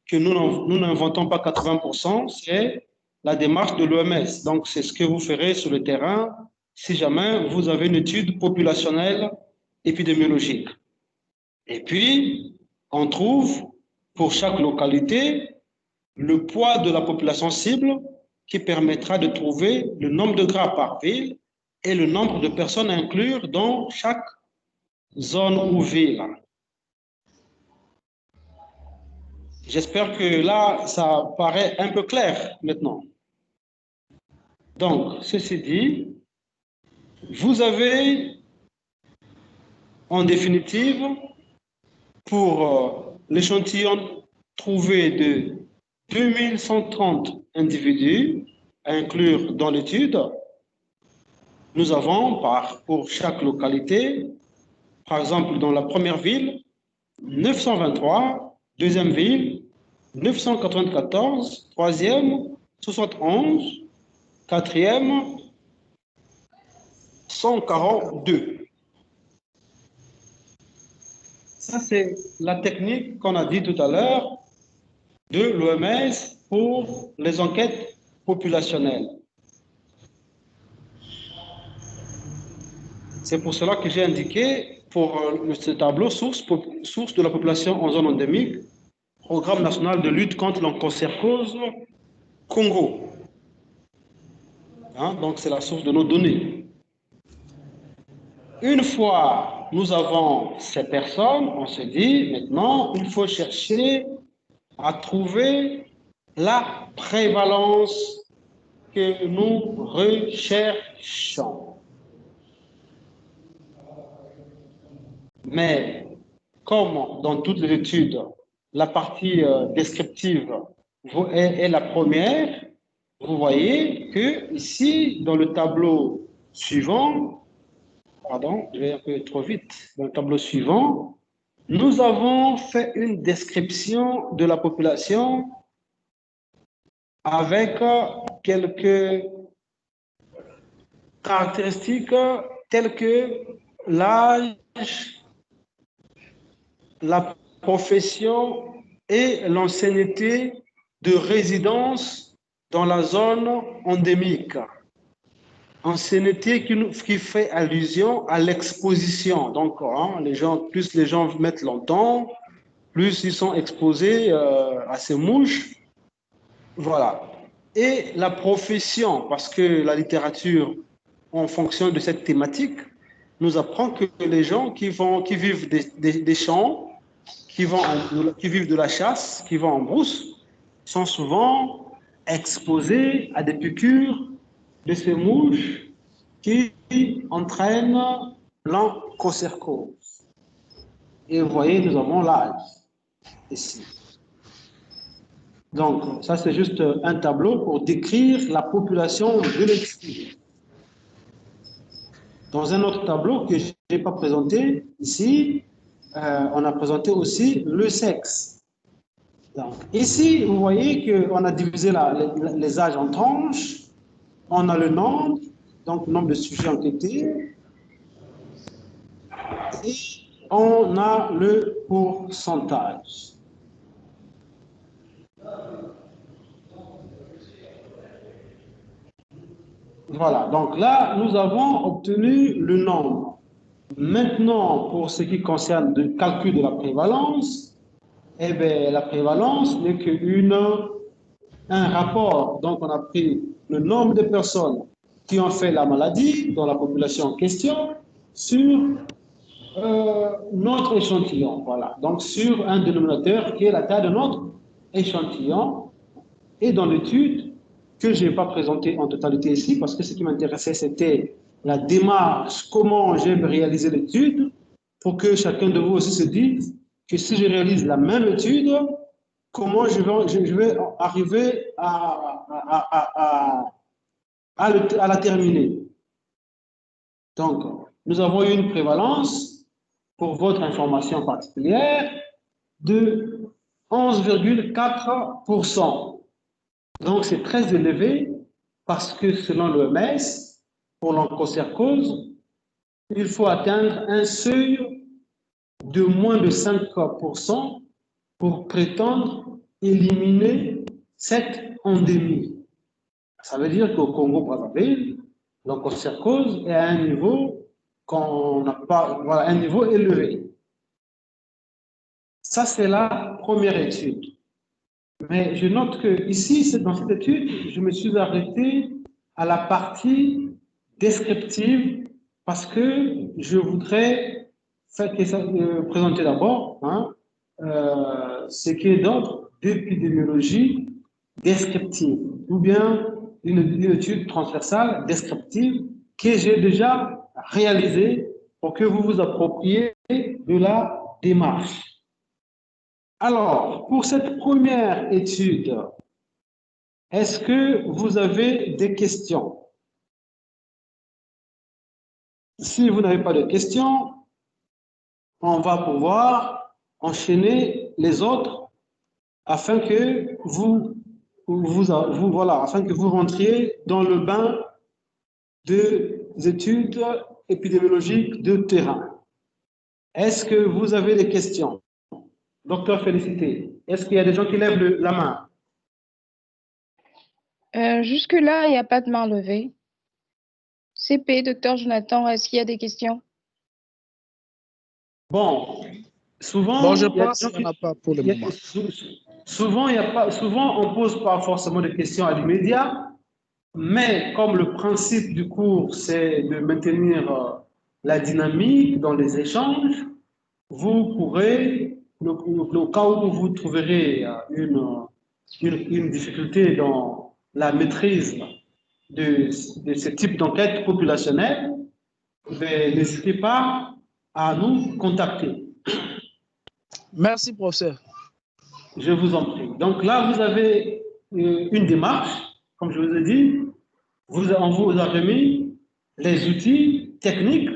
que nous n'inventons pas 80%, c'est la démarche de l'OMS. Donc, c'est ce que vous ferez sur le terrain si jamais vous avez une étude populationnelle épidémiologique. Et puis, on trouve pour chaque localité le poids de la population cible qui permettra de trouver le nombre de cas par ville et le nombre de personnes à inclure dans chaque zone ou ville. J'espère que là, ça paraît un peu clair maintenant. Donc, ceci dit, vous avez en définitive, pour l'échantillon trouvé de 2130 individus à inclure dans l'étude, nous avons pour chaque localité, par exemple dans la première ville, 923, deuxième ville, 994, troisième, 71, quatrième, 142. Ça, c'est la technique qu'on a dit tout à l'heure de l'OMS pour les enquêtes populationnelles. C'est pour cela que j'ai indiqué pour ce tableau source de la population en zone endémique, Programme national de lutte contre l'onchocercose Congo. Hein, donc, c'est la source de nos données. Une fois nous avons ces personnes, on se dit maintenant, il faut chercher à trouver la prévalence que nous recherchons. Mais comme dans toutes les études, la partie descriptive est la première, vous voyez que ici, dans le tableau suivant, pardon, je vais un peu trop vite, dans le tableau suivant, nous avons fait une description de la population avec quelques caractéristiques telles que l'âge, la profession et l'ancienneté de résidence dans la zone endémique. Ancienneté qui fait allusion à l'exposition. Donc, hein, plus les gens mettent longtemps, plus ils sont exposés à ces mouches. Voilà. Et la profession, parce que la littérature, en fonction de cette thématique, nous apprend que les gens qui vivent des champs, qui vivent de la chasse, qui vont en brousse, sont souvent exposés à des piqûres de ces mouches qui entraînent l'onchocercose. Et vous voyez, nous avons l'âge ici. Donc, ça, c'est juste un tableau pour décrire la population de l'étude. Dans un autre tableau que je n'ai pas présenté ici, on a présenté aussi le sexe. Donc, ici, vous voyez qu'on a divisé les âges en tranches. On a le nombre, donc le nombre de sujets enquêtés. Et on a le pourcentage. Voilà, donc là, nous avons obtenu le nombre. Maintenant, pour ce qui concerne le calcul de la prévalence, eh bien, la prévalence n'est qu'un rapport. Donc, on a pris le nombre de personnes qui ont fait la maladie dans la population en question sur notre échantillon. Voilà. Donc, sur un dénominateur qui est la taille de notre échantillon. Et dans l'étude, que je n'ai pas présentée en totalité ici, parce que ce qui m'intéressait, c'était la démarche, comment j'ai réalisé l'étude, pour que chacun de vous aussi se dise que si je réalise la même étude, comment je vais arriver à la terminer. Donc, nous avons eu une prévalence, pour votre information particulière, de 11,4%. Donc, c'est très élevé parce que selon l'OMS, pour l'onchocercose, il faut atteindre un seuil de moins de 5% pour prétendre éliminer cette endémie. Ça veut dire qu'au Congo-Brazzaville, l'onchocercose est à un niveau qu'on n'a pas, voilà, un niveau élevé. Ça, c'est la première étude. Mais je note que ici, dans cette étude, je me suis arrêté à la partie descriptive parce que je voudrais présenter d'abord ce qui est d'ordre d'épidémiologie descriptive ou bien une étude transversale descriptive que j'ai déjà réalisée pour que vous vous appropriez de la démarche. Alors, pour cette première étude, est-ce que vous avez des questions? Si vous n'avez pas de questions, on va pouvoir enchaîner les autres afin que afin que vous rentriez dans le bain des études épidémiologiques de terrain. Est-ce que vous avez des questions? Docteur Félicité, est-ce qu'il y a des gens qui lèvent la main? Jusque-là, il n'y a pas de main levée. CP, docteur Jonathan, est-ce qu'il y a des questions? Bon, souvent, bon, je pense qu'il n'y en a pas pour le moment. Souvent, on ne pose pas forcément de questions à l'immédiat, mais comme le principe du cours, c'est de maintenir la dynamique dans les échanges, vous pourrez, le cas où vous trouverez une difficulté dans la maîtrise de ce type d'enquête populationnelle, n'hésitez pas à nous contacter. Merci, professeur. Je vous en prie. Donc là, vous avez une démarche, comme je vous ai dit, on vous a remis les outils techniques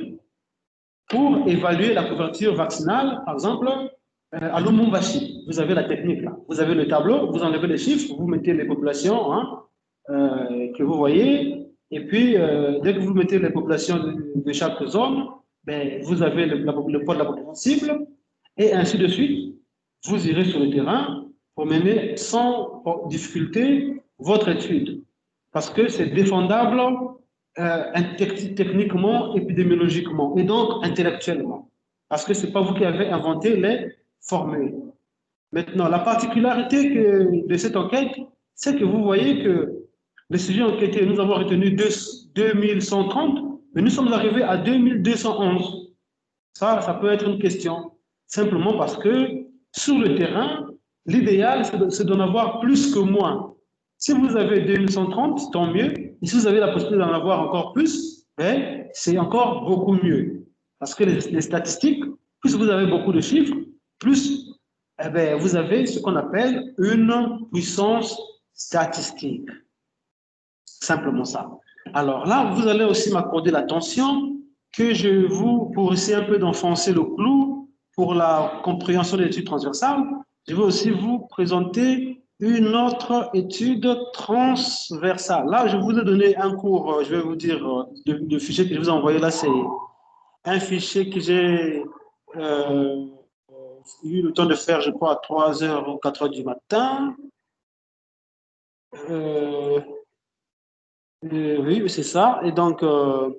pour évaluer la couverture vaccinale, par exemple, à Lumumbashi. Vous avez la technique là. Vous avez le tableau, vous enlevez les chiffres, vous mettez les populations que vous voyez, et puis dès que vous mettez les populations de chaque zone, ben, vous avez le poids de la population cible, et ainsi de suite. Vous irez sur le terrain pour mener sans difficulté votre étude, parce que c'est défendable techniquement, épidémiologiquement et donc intellectuellement, parce que ce n'est pas vous qui avez inventé les formules. Maintenant, la particularité de cette enquête, c'est que vous voyez que les sujets enquêtés, nous avons retenu 2130, mais nous sommes arrivés à 2211. Ça peut être une question, simplement parce que sur le terrain, l'idéal, c'est d'en avoir plus que moins. Si vous avez 2130, tant mieux. Et si vous avez la possibilité d'en avoir encore plus, ben, c'est encore beaucoup mieux. Parce que les statistiques, plus vous avez beaucoup de chiffres, plus eh ben, vous avez ce qu'on appelle une puissance statistique. Simplement ça. Alors là, vous allez aussi m'accorder l'attention que pour essayer un peu d'enfoncer le clou pour la compréhension de l'étude transversale, je vais aussi vous présenter une autre étude transversale. Là, je vous ai donné un cours, je vais vous dire, le fichier que je vous ai envoyé là, c'est un fichier que j'ai eu le temps de faire, je crois, à 3h ou 4h du matin. Oui, c'est ça. Et donc, au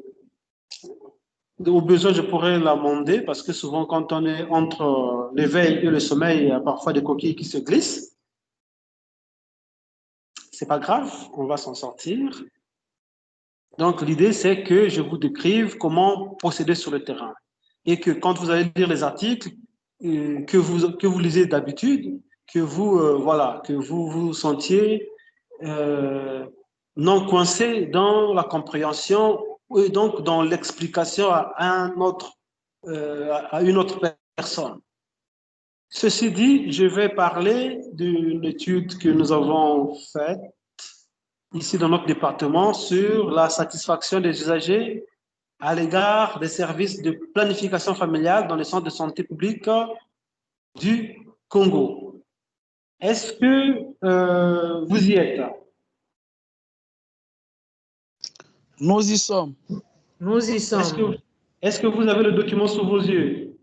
besoin, je pourrais l'amender parce que souvent, quand on est entre l'éveil et le sommeil, il y a parfois des coquilles qui se glissent. C'est pas grave, on va s'en sortir. Donc, l'idée, c'est que je vous décrive comment procéder sur le terrain. Et que quand vous allez lire les articles que vous lisez d'habitude, que vous vous sentiez non coincé dans la compréhension et donc dans l'explication à une autre personne. Ceci dit, je vais parler d'une étude que nous avons faite ici dans notre département sur la satisfaction des usagers à l'égard des services de planification familiale dans les centres de santé publique du Congo. Est-ce que vous y êtes? Nous y sommes. Nous y sommes. Est-ce que vous avez le document sous vos yeux?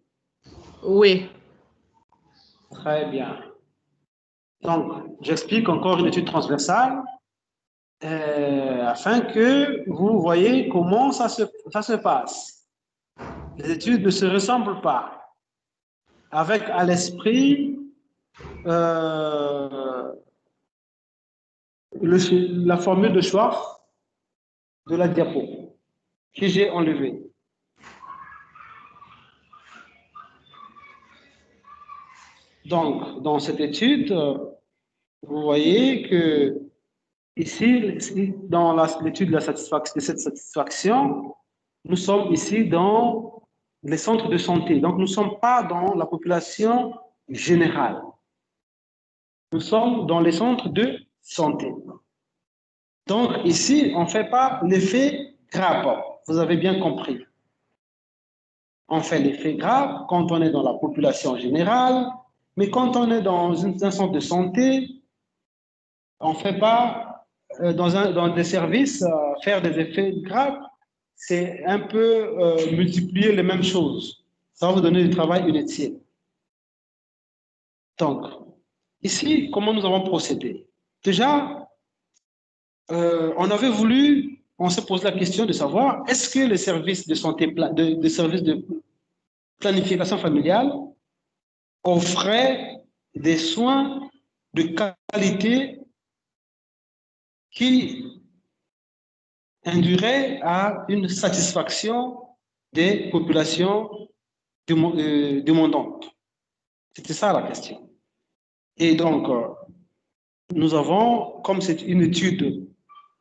Oui. Très bien. Donc, j'explique encore une étude transversale afin que vous voyez comment ça se passe. Les études ne se ressemblent pas. Avec à l'esprit la formule de choix de la diapo que j'ai enlevée. Donc, dans cette étude, vous voyez que ici, dans l'étude de cette satisfaction, nous sommes ici dans les centres de santé. Donc, nous ne sommes pas dans la population générale. Nous sommes dans les centres de santé. Donc, ici, on ne fait pas l'effet grappe. Vous avez bien compris. On fait l'effet grappe quand on est dans la population générale, mais quand on est dans un centre de santé, on ne fait pas dans des services faire des effets grappes, c'est un peu multiplier les mêmes choses. Ça va vous donner du travail inutile. Donc, ici, comment nous avons procédé? Déjà, on se pose la question de savoir, est-ce que les services de santé, de services de planification familiale offraient des soins de qualité qui induirait à une satisfaction des populations demandantes. C'était ça la question. Et donc, nous avons, comme c'est une étude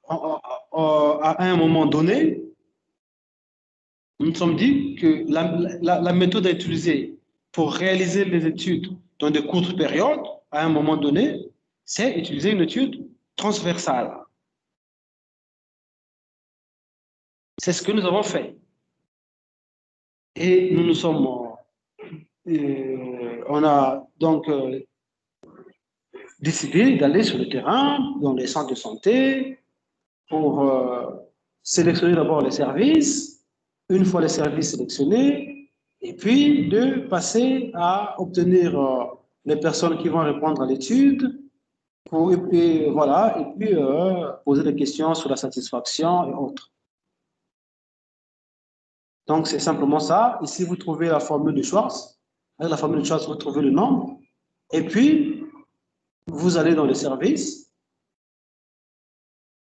à un moment donné, nous nous sommes dit que la méthode à utiliser pour réaliser les études dans de courtes périodes, à un moment donné, c'est utiliser une étude transversale. C'est ce que nous avons fait. Et nous nous sommes, on a donc décidé d'aller sur le terrain, dans les centres de santé, pour sélectionner d'abord les services, une fois les services sélectionnés, et puis de passer à obtenir les personnes qui vont répondre à l'étude, et puis poser des questions sur la satisfaction et autres. Donc, c'est simplement ça. Ici, vous trouvez la formule de Schwartz. Avec la formule de Schwartz, vous trouvez le nombre. Et puis, vous allez dans le service.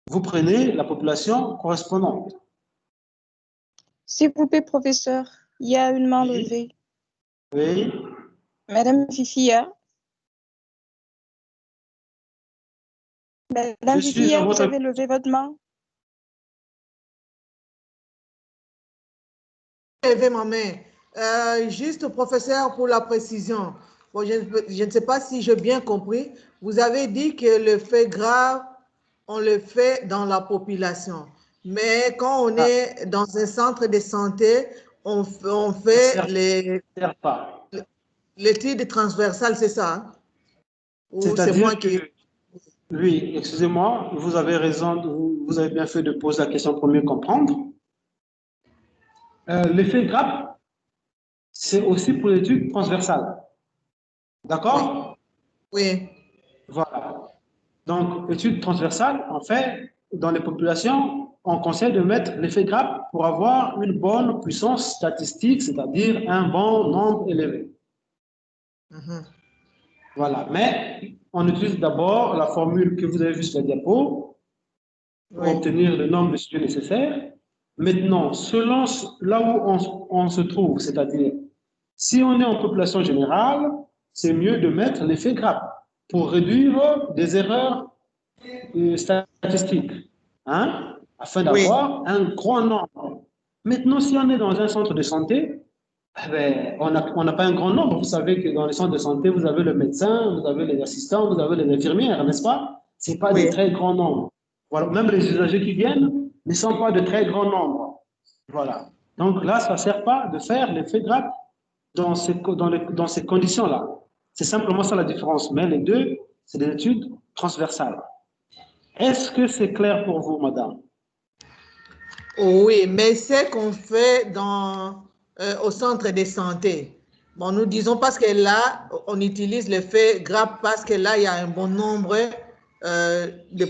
Vous prenez la population correspondante. S'il vous plaît, professeur, il y a une main levée. Oui. Madame Fifia. Madame Fifia, vous avez levé votre main? Levé ma main. Juste, professeur, pour la précision. Bon, je ne sais pas si j'ai bien compris. Vous avez dit que le fait grave, on le fait dans la population. Mais quand on est dans un centre de santé, on fait l'étude transversale, c'est ça? C'est moi qui... Oui, excusez-moi, vous avez raison, vous avez bien fait de poser la question pour mieux comprendre. L'effet grappe, c'est aussi pour l'étude transversale. D'accord? Oui. Voilà. Donc, étude transversale, en fait, dans les populations, on conseille de mettre l'effet grappe pour avoir une bonne puissance statistique, c'est-à-dire un bon nombre élevé. Voilà. Mais on utilise d'abord la formule que vous avez vue sur la diapo, pour obtenir le nombre de studios nécessaires. Maintenant, selon là où on se trouve, c'est-à-dire, si on est en population générale, c'est mieux de mettre l'effet grappe pour réduire des erreurs statistiques, hein, afin d'avoir un grand nombre. Maintenant, si on est dans un centre de santé, eh ben, on n'a pas un grand nombre. Vous savez que dans les centres de santé, vous avez le médecin, vous avez les assistants, vous avez les infirmières, n'est-ce pas? Ce n'est pas de très grands nombres. Voilà. Même les usagers qui viennent ne sont pas de très grands nombres. Voilà. Donc là, ça ne sert pas de faire l'effet grappe dans ces conditions-là. C'est simplement ça la différence. Mais les deux, c'est des études transversales. Est-ce que c'est clair pour vous, madame? Oui, mais c'est qu'on fait au centre de santé. Bon, nous disons parce que là, on utilise l'effet grappe parce que là, il y a un bon nombre de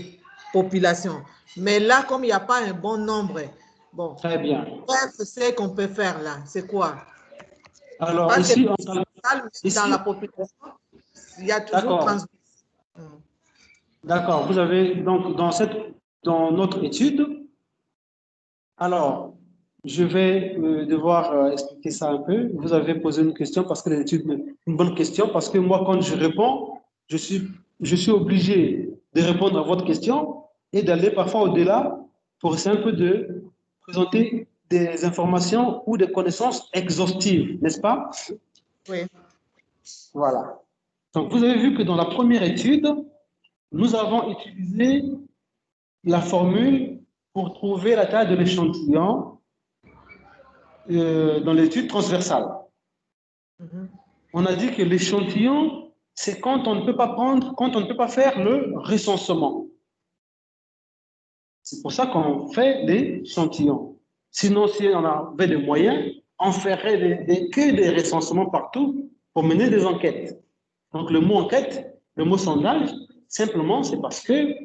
populations. Mais là, comme il n'y a pas un bon nombre, bon. Très bien. Bref, c'est qu'on peut faire là. C'est quoi? Alors, parce ici, que dans la population, il y a toujours transmission. D'accord. Vous avez donc dans notre étude, alors, je vais devoir expliquer ça un peu. Vous avez posé une question parce que l'étude, une bonne question, parce que moi, quand je réponds, je suis obligé de répondre à votre question et d'aller parfois au-delà pour essayer un peu de présenter des informations ou des connaissances exhaustives, n'est-ce pas? Oui. Voilà. Donc, vous avez vu que dans la première étude, nous avons utilisé la formule pour trouver la taille de l'échantillon dans l'étude transversale. On a dit que l'échantillon, c'est quand on ne peut pas faire le recensement. C'est pour ça qu'on fait l'échantillon. Sinon, si on avait des moyens, on ferait que des recensements partout pour mener des enquêtes. Donc, le mot enquête, le mot sondage, simplement, c'est parce que,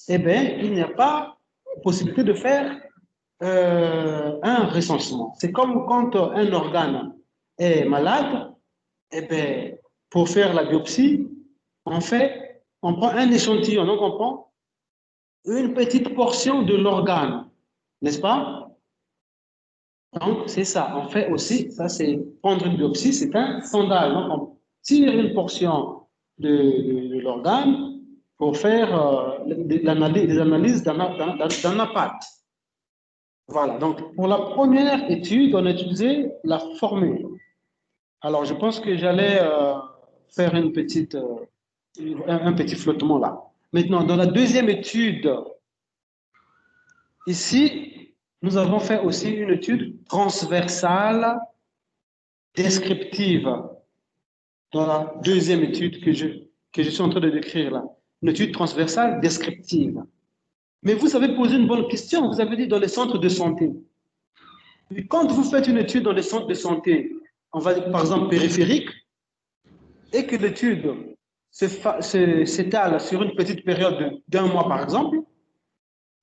eh bien, il n'y a pas possibilité de faire un recensement. C'est comme quand un organe est malade, eh bien, pour faire la biopsie, on prend un échantillon, donc on prend une petite portion de l'organe, n'est-ce pas? Donc, c'est ça. On fait aussi, ça c'est prendre une biopsie, c'est un sondage. Donc, on tire une portion de l'organe pour faire des analyses dans la pâte. Voilà, donc pour la première étude, on a utilisé la formule. Alors, je pense que j'allais faire un petit flottement là. Maintenant, dans la deuxième étude, ici, nous avons fait aussi une étude transversale descriptive. Dans la deuxième étude que je suis en train de décrire là. Une étude transversale descriptive. Mais vous avez posé une bonne question. Vous avez dit dans les centres de santé. Quand vous faites une étude dans les centres de santé, on va dire par exemple périphérique, et que l'étude s'étale sur une petite période d'un mois par exemple,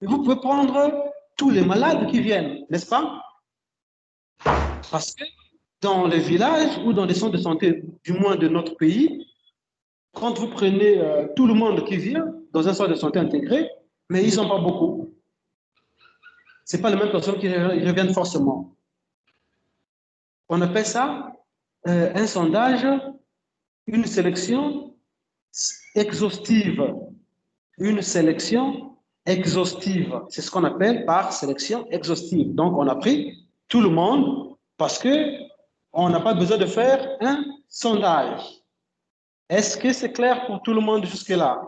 vous pouvez prendre tous les malades qui viennent, n'est-ce pas? Parce que dans les villages ou dans les centres de santé, du moins de notre pays, quand vous prenez tout le monde qui vient dans un centre de santé intégré, mais ils ne sont pas beaucoup. Ce n'est pas les mêmes personnes qui reviennent forcément. On appelle ça un sondage, une sélection exhaustive. Une sélection exhaustive. C'est ce qu'on appelle par sélection exhaustive. Donc, on a pris tout le monde parce qu'on n'a pas besoin de faire un sondage. Est-ce que c'est clair pour tout le monde jusque-là?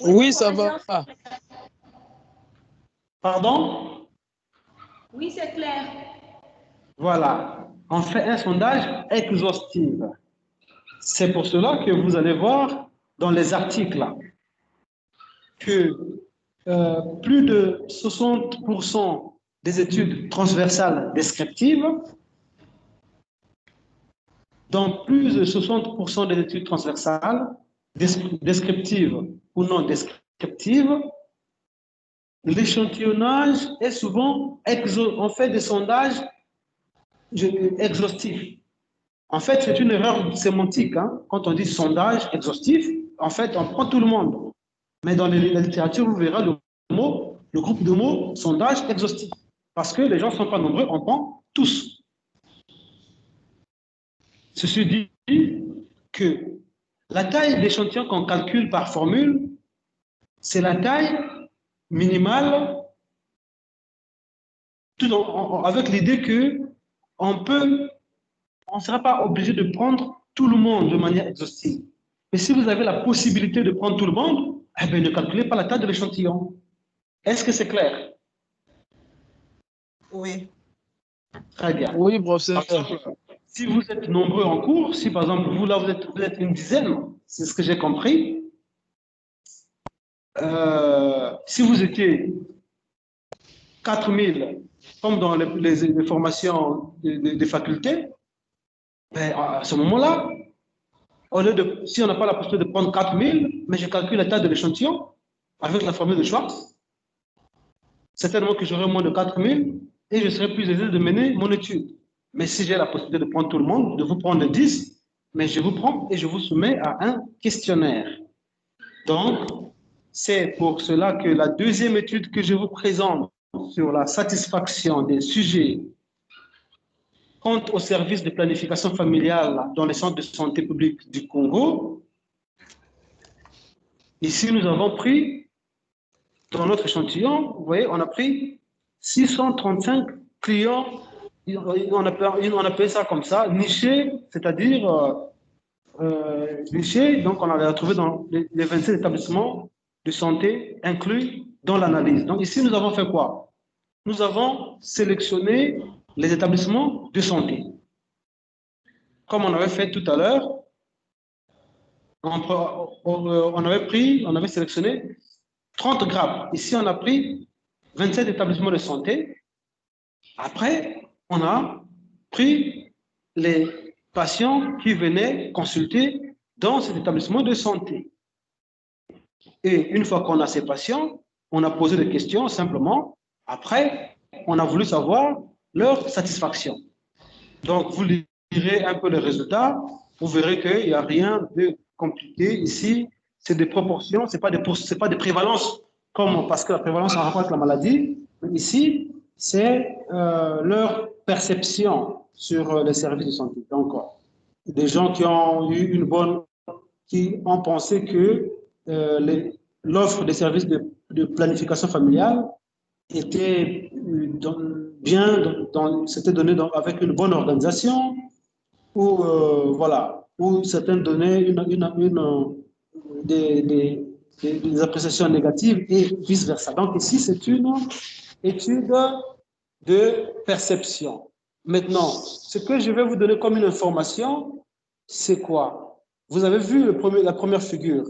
Oui, ça va. Pardon? Oui, c'est clair. Voilà. On fait un sondage exhaustif. C'est pour cela que vous allez voir dans les articles que plus de 60% des études transversales descriptives, dans plus de 60% des études transversales descriptives ou non descriptives, l'échantillonnage est souvent, on fait des sondages exhaustifs. En fait, c'est une erreur sémantique. Hein. Quand on dit sondage exhaustif, en fait, on prend tout le monde. Mais dans la littérature, vous verrez le groupe de mots sondage exhaustif. Parce que les gens ne sont pas nombreux, on prend tous. Ceci dit que la taille d'échantillon qu'on calcule par formule, c'est la taille minimale, avec l'idée qu'on ne sera pas obligé de prendre tout le monde de manière exhaustive. Mais si vous avez la possibilité de prendre tout le monde, eh bien, ne calculez pas la taille de l'échantillon. Est-ce que c'est clair? Oui. Très bien. Oui, professeur. Si vous êtes nombreux en cours, si par exemple vous là vous êtes une dizaine, c'est ce que j'ai compris. Si vous étiez 4000, comme dans les formations des facultés, ben, à ce moment-là, si on n'a pas la possibilité de prendre 4000, mais je calcule la taille de l'échantillon avec la formule de Schwartz, certainement que j'aurai moins de 4000 et je serai plus aisé de mener mon étude. Mais si j'ai la possibilité de prendre tout le monde, de vous prendre les 10, mais je vous prends et je vous soumets à un questionnaire. Donc, c'est pour cela que la deuxième étude que je vous présente sur la satisfaction des sujets quant au service de planification familiale dans les centres de santé publique du Congo, ici nous avons pris, dans notre échantillon, vous voyez, on a pris 635 clients, on appelle ça comme ça, nichés, c'est-à-dire nichés, donc on avait retrouvé dans les 27 établissements de santé inclus dans l'analyse. Donc ici, nous avons fait quoi? Nous avons sélectionné les établissements de santé. Comme on avait fait tout à l'heure, on avait sélectionné 30 grappes. Ici, on a pris 27 établissements de santé. Après, on a pris les patients qui venaient consulter dans cet établissement de santé. Et une fois qu'on a ces patients, on a posé des questions simplement. Après, on a voulu savoir leur satisfaction. Donc, vous lirez un peu les résultats. Vous verrez qu'il n'y a rien de compliqué ici. C'est des proportions, ce n'est pas des prévalences, parce que la prévalence en rapport avec la maladie. Mais ici, c'est leur perception sur les services de santé. Donc, des gens qui ont pensé que l'offre des services de planification familiale était c'était donné avec une bonne organisation, ou certaines donnaient des appréciations négatives et vice-versa. Donc ici, c'est une étude de perception. Maintenant, ce que je vais vous donner comme une information, c'est quoi? Vous avez vu la première figure.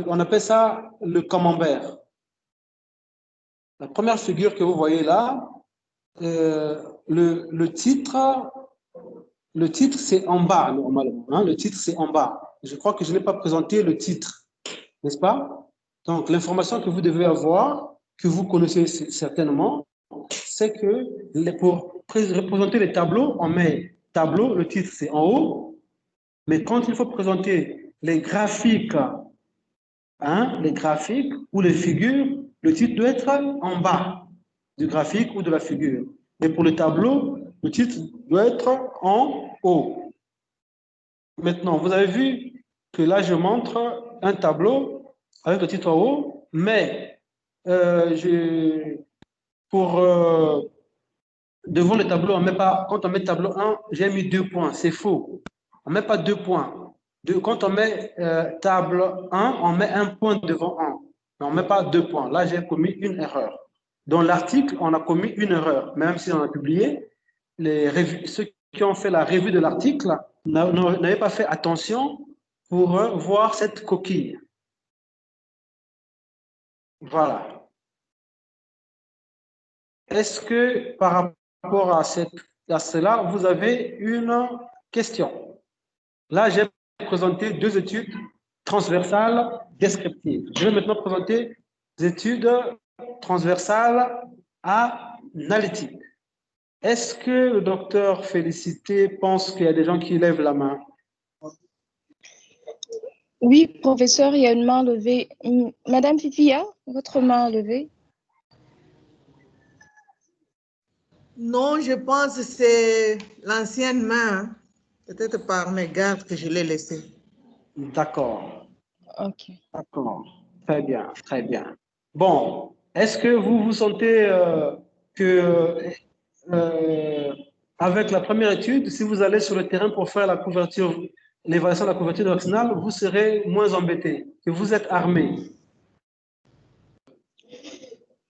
On appelle ça le camembert. La première figure que vous voyez là, le titre, c'est en bas, normalement. Hein, le titre, c'est en bas. Je crois que je n'ai pas présenté le titre, n'est-ce pas? Donc, l'information que vous devez avoir, que vous connaissez certainement, c'est que pour représenter les tableaux, on met tableau, le titre, c'est en haut. Mais quand il faut présenter les graphiques, les graphiques ou les figures, le titre doit être en bas du graphique ou de la figure. Et pour le tableau, le titre doit être en haut. Maintenant, vous avez vu que là, je montre un tableau avec le titre en haut, mais devant le tableau, quand on met tableau 1, j'ai mis 2 points, c'est faux. On ne met pas 2 points. Quand on met table 1, on met 1 point devant 1. Mais on ne met pas 2 points. Là, j'ai commis une erreur. Dans l'article, on a commis une erreur. Même si on a publié, ceux qui ont fait la revue de l'article n'avaient pas fait attention pour voir cette coquille. Voilà. Est-ce que par rapport à cela, vous avez une question? Là, j'ai présenté 2 études transversales descriptives. Je vais maintenant présenter des études transversales analytiques. Est-ce que le docteur Félicité pense qu'il y a des gens qui lèvent la main? Oui, professeur, il y a une main levée. Madame Fifia, votre main levée. Non, je pense que c'est l'ancienne main. Peut-être par mes gardes que je l'ai laissée. D'accord. Ok. D'accord. Très bien, très bien. Bon, est-ce que vous vous sentez avec la première étude, si vous allez sur le terrain pour faire la couverture, l'évaluation de la couverture vaccinale, vous serez moins embêté, que vous êtes armé?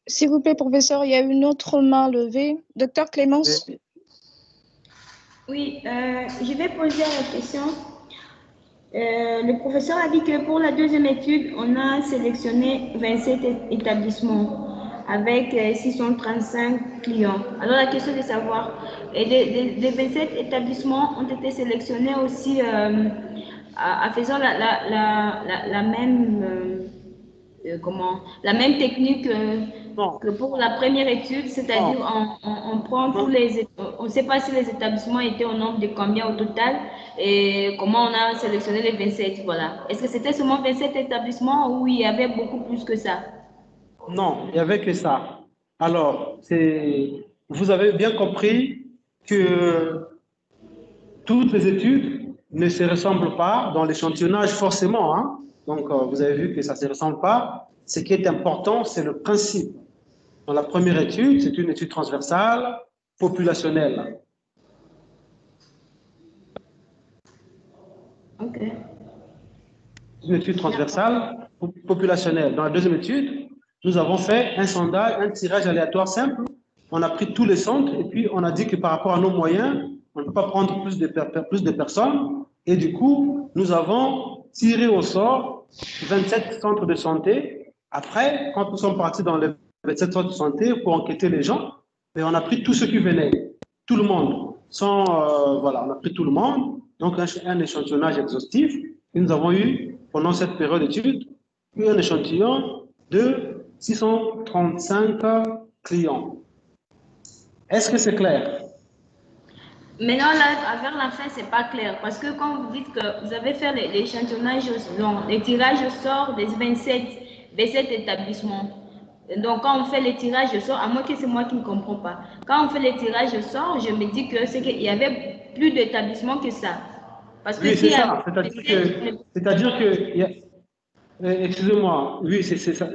S'il vous plaît, professeur, il y a une autre main levée. Docteur Clémence. Oui, je vais poser la question. Le professeur a dit que pour la deuxième étude, on a sélectionné 27 établissements avec 635 clients. Alors la question est de savoir, et les 27 établissements ont été sélectionnés aussi en faisant la même, la même technique que pour la première étude, c'est-à-dire on prend tous les, on ne sait pas si les établissements étaient au nombre de combien au total et comment on a sélectionné les 27, voilà. Est-ce que c'était seulement 27 établissements ou il y avait beaucoup plus que ça? Non, il n'y avait que ça. Alors, vous avez bien compris que toutes les études ne se ressemblent pas dans l'échantillonnage forcément, hein. Donc, vous avez vu que ça ne se ressemble pas. Ce qui est important, c'est le principe. Dans la première étude, c'est une étude transversale, populationnelle. Ok. Une étude transversale, populationnelle. Dans la deuxième étude, nous avons fait un sondage, un tirage aléatoire simple. On a pris tous les centres et puis on a dit que par rapport à nos moyens, on ne peut pas prendre plus de personnes. Et du coup, nous avons tiré au sort 27 centres de santé. Après, quand nous sommes partis dans les 27 centres de santé pour enquêter les gens, et on a pris tous ceux qui venaient, tout le monde. Voilà, on a pris tout le monde. Donc, un échantillonnage exhaustif. Et nous avons eu, pendant cette période d'études, un échantillon de 635 clients. Est-ce que c'est clair? Maintenant, là, vers la fin, c'est pas clair parce que quand vous dites que vous avez fait l'échantillonnage, les tirages au sort des 27 établissements. Donc, quand on fait les tirages au sort, à moins que c'est moi qui ne comprends pas, quand on fait les tirages au sort, je me dis que c'est qu'il y avait plus d'établissements que ça. Parce que oui, c'est ça. c'est-à-dire excusez-moi, oui, c'est ça.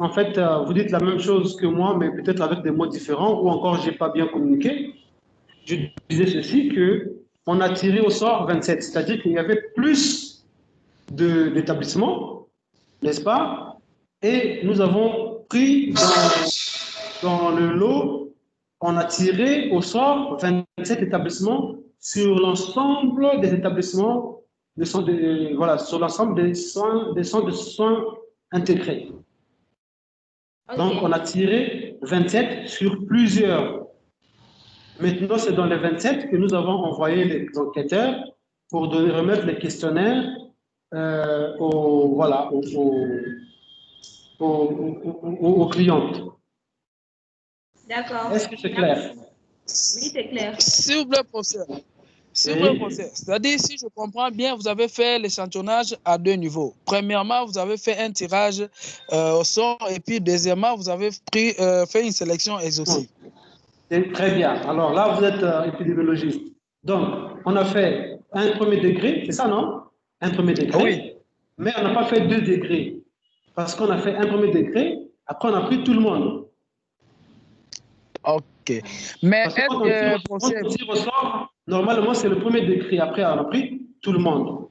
En fait, vous dites la même chose que moi, mais peut-être avec des mots différents, ou encore, je n'ai pas bien communiqué. Je disais ceci, qu'on a tiré au sort 27, c'est-à-dire qu'il y avait plus d'établissements, n'est-ce pas? Et nous avons pris dans le lot, on a tiré au sort 27 établissements sur l'ensemble des établissements, voilà, sur l'ensemble des centres de soins intégrés. Okay. Donc, on a tiré 27 sur plusieurs. Maintenant, c'est dans les 27 que nous avons envoyé les enquêteurs pour remettre les questionnaires aux clientes. D'accord. Est-ce que c'est clair? Oui, c'est clair. S'il vous plaît, professeur. C'est-à-dire, si je comprends bien, vous avez fait l'échantillonnage à deux niveaux. Premièrement, vous avez fait un tirage au sort et puis deuxièmement, vous avez fait une sélection exhaustive. Très bien. Alors là, vous êtes épidémiologiste. Donc, on a fait un premier degré, c'est ça, non? Un premier degré. Oui. Mais on n'a pas fait 2 degrés. Parce qu'on a fait un premier degré, après on a pris tout le monde. Ok. Mais quand on tire au sort, normalement c'est le premier degré. Après, on a pris tout le monde.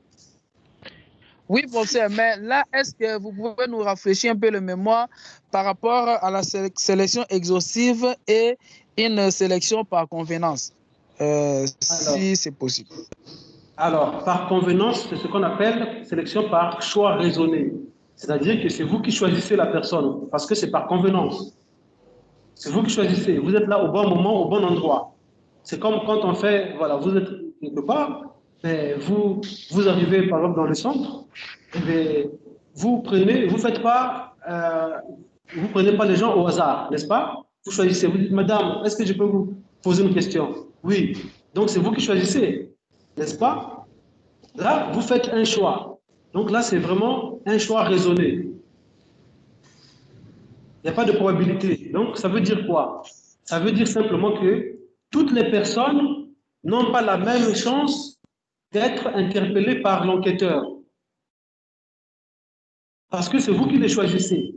Oui, professeur, mais là, est-ce que vous pouvez nous rafraîchir un peu le mémoire par rapport à la sélection exhaustive et une sélection par convenance, si c'est possible? Alors, par convenance, c'est ce qu'on appelle sélection par choix raisonné. C'est-à-dire que c'est vous qui choisissez la personne, parce que c'est par convenance. C'est vous qui choisissez. Vous êtes là au bon moment, au bon endroit. C'est comme quand on fait, voilà, vous êtes quelque part, et vous arrivez par exemple dans le centre, et vous prenez pas les gens au hasard, n'est-ce pas? Vous choisissez, vous dites, madame, est-ce que je peux vous poser une question. Oui. Donc, c'est vous qui choisissez, n'est-ce pas? Là, vous faites un choix. Donc là, c'est vraiment un choix raisonné. Il n'y a pas de probabilité. Donc, ça veut dire quoi? Ça veut dire simplement que toutes les personnes n'ont pas la même chance d'être interpellées par l'enquêteur. Parce que c'est vous qui les choisissez.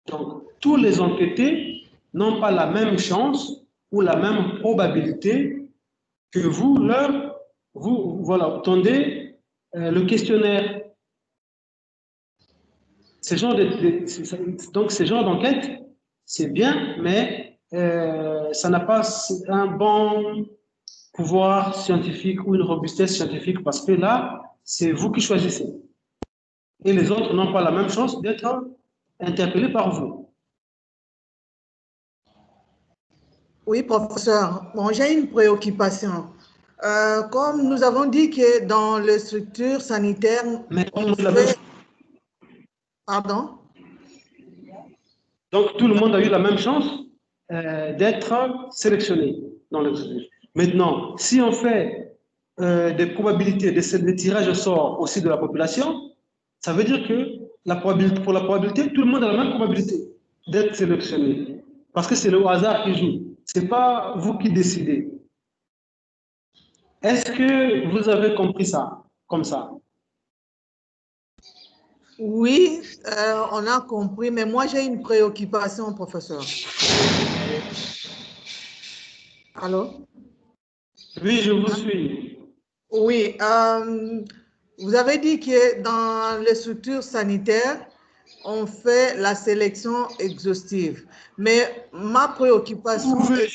Donc, tous les enquêtés n'ont pas la même chance ou la même probabilité que vous voilà, tendez le questionnaire. Donc, ce genre d'enquête, c'est bien, mais ça n'a pas un bon pouvoir scientifique ou une robustesse scientifique parce que là, c'est vous qui choisissez. Et les autres n'ont pas la même chance d'être interpellés par vous. Oui, professeur. Bon, j'ai une préoccupation. Comme nous avons dit que dans les structures sanitaires, on fait... Pardon? Donc, tout le monde a eu la même chance d'être sélectionné dans le jury. Maintenant, si on fait des probabilités, des tirages au sort aussi de la population, ça veut dire que pour la probabilité, tout le monde a la même probabilité d'être sélectionné. Parce que c'est le hasard qui joue. Ce n'est pas vous qui décidez. Est-ce que vous avez compris ça, comme ça? Oui, on a compris, mais moi j'ai une préoccupation, professeur. Allô? Oui, je vous suis. Oui, vous avez dit que dans les structures sanitaires, on fait la sélection exhaustive. Mais ma préoccupation est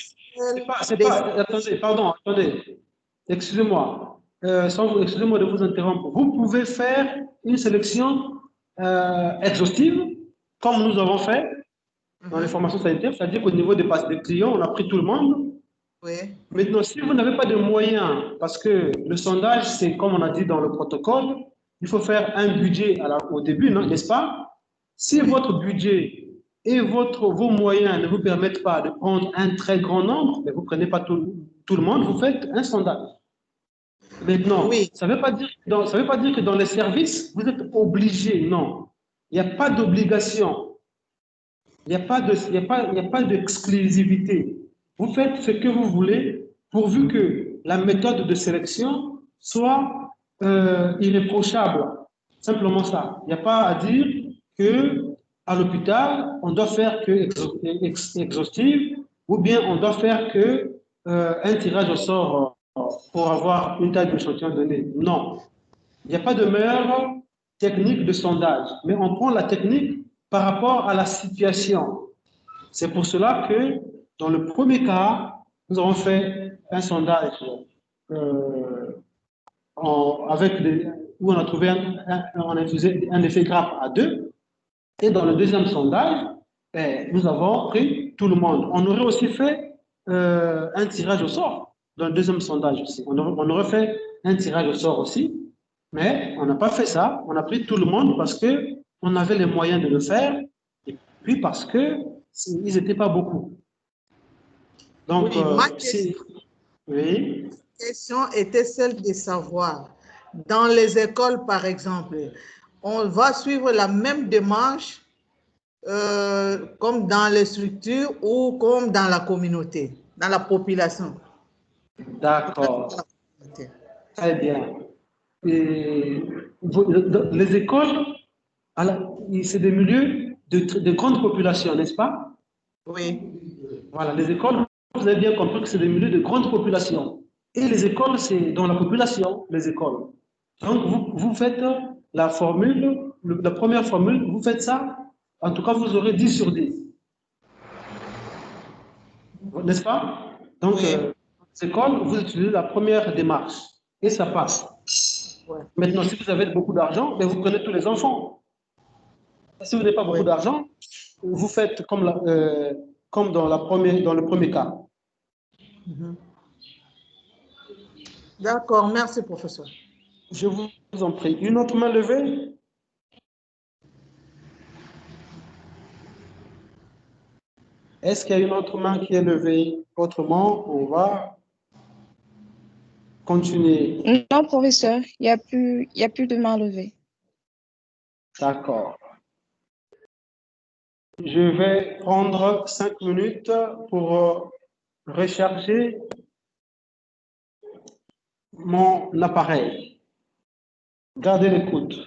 celle Attendez, pardon, attendez. Excusez-moi. Excusez-moi de vous interrompre. Vous pouvez faire une sélection exhaustive, comme nous avons fait dans les formations sanitaires, c'est-à-dire qu'au niveau des clients, on a pris tout le monde. Oui. Maintenant, si vous n'avez pas de moyens, parce que le sondage, c'est comme on a dit dans le protocole, il faut faire un budget au début, n'est-ce pas? Si votre budget et vos moyens ne vous permettent pas de prendre un très grand nombre, mais vous ne prenez pas tout le monde, vous faites un sondage. Maintenant, oui. Ça ne veut pas dire que dans les services, vous êtes obligé, non. Il n'y a pas d'obligation. Il n'y a pas d'exclusivité. Vous faites ce que vous voulez, pourvu que la méthode de sélection soit irréprochable. Simplement ça. Il n'y a pas à dire qu'à l'hôpital, on doit faire que exhaustive, ou bien on doit faire que un tirage au sort pour avoir une taille d'échantillon donnée. Non. Il n'y a pas de meilleure technique de sondage, mais on prend la technique par rapport à la situation. C'est pour cela que dans le premier cas, nous avons fait un sondage où on a trouvé on a utilisé un effet grappe à 2. Et dans le deuxième sondage, nous avons pris tout le monde. On aurait aussi fait un tirage au sort dans le deuxième sondage aussi. On aurait fait un tirage au sort aussi, mais on n'a pas fait ça. On a pris tout le monde parce qu'on avait les moyens de le faire et puis parce qu'ils n'étaient pas beaucoup. Donc, oui, ma question était celle de savoir, dans les écoles par exemple, on va suivre la même démarche comme dans les structures ou comme dans la communauté, dans la population. D'accord. Très bien. Et les écoles, c'est des milieux de grande population, n'est-ce pas? Oui. Voilà, les écoles, vous avez bien compris que c'est des milieux de grande population. Et les écoles, c'est dans la population, les écoles. Donc, vous faites la formule, la première formule, vous faites ça, en tout cas, vous aurez 10 sur 10. N'est-ce pas? Donc, les écoles, vous utilisez la première démarche et ça passe. Ouais. Maintenant, si vous avez beaucoup d'argent, ben vous prenez tous les enfants. Si vous n'avez pas beaucoup d'argent, vous faites comme dans le premier cas. D'accord, merci professeur. Je vous en prie. Une autre main levée? Est-ce qu'il y a une autre main qui est levée? Autrement, on va continuer. Non, professeur, il y a plus de main levée. D'accord. Je vais prendre 5 minutes pour recharger mon appareil. Gardez l'écoute.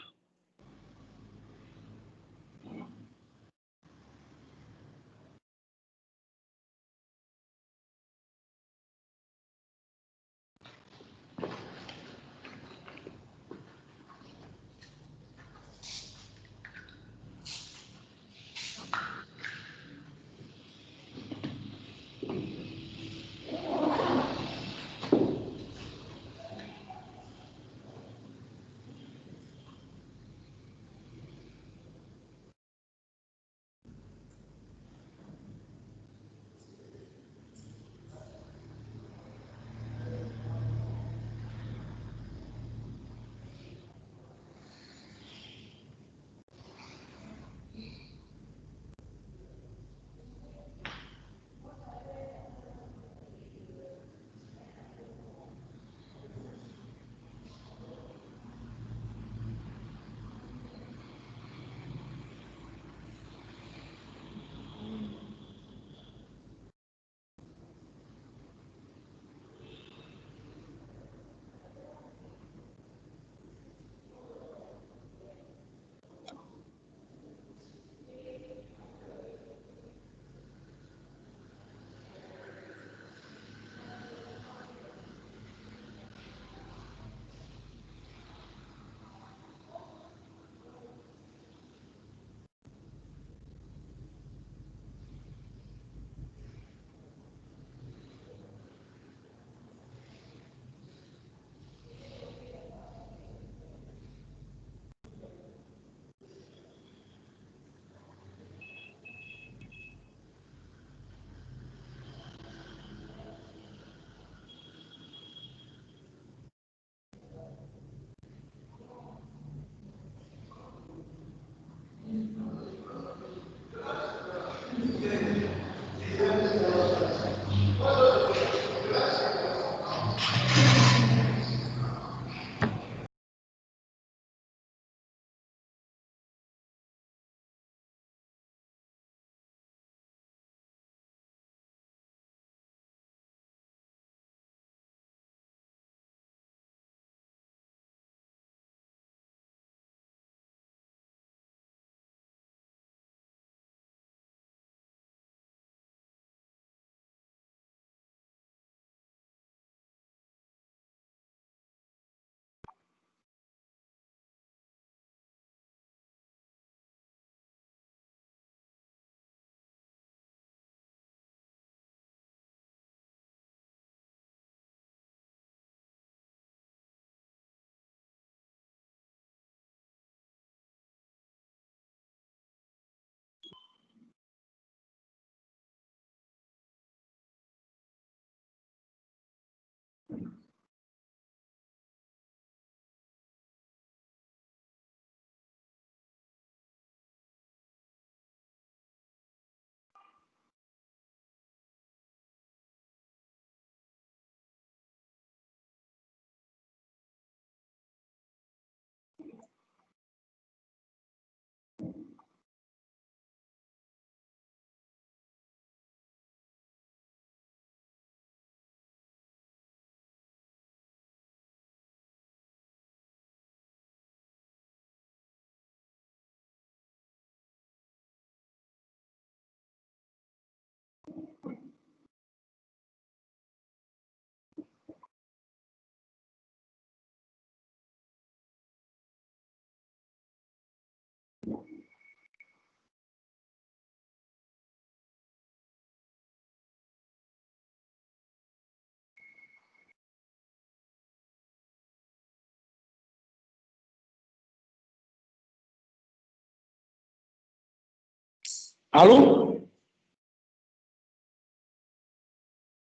Allô?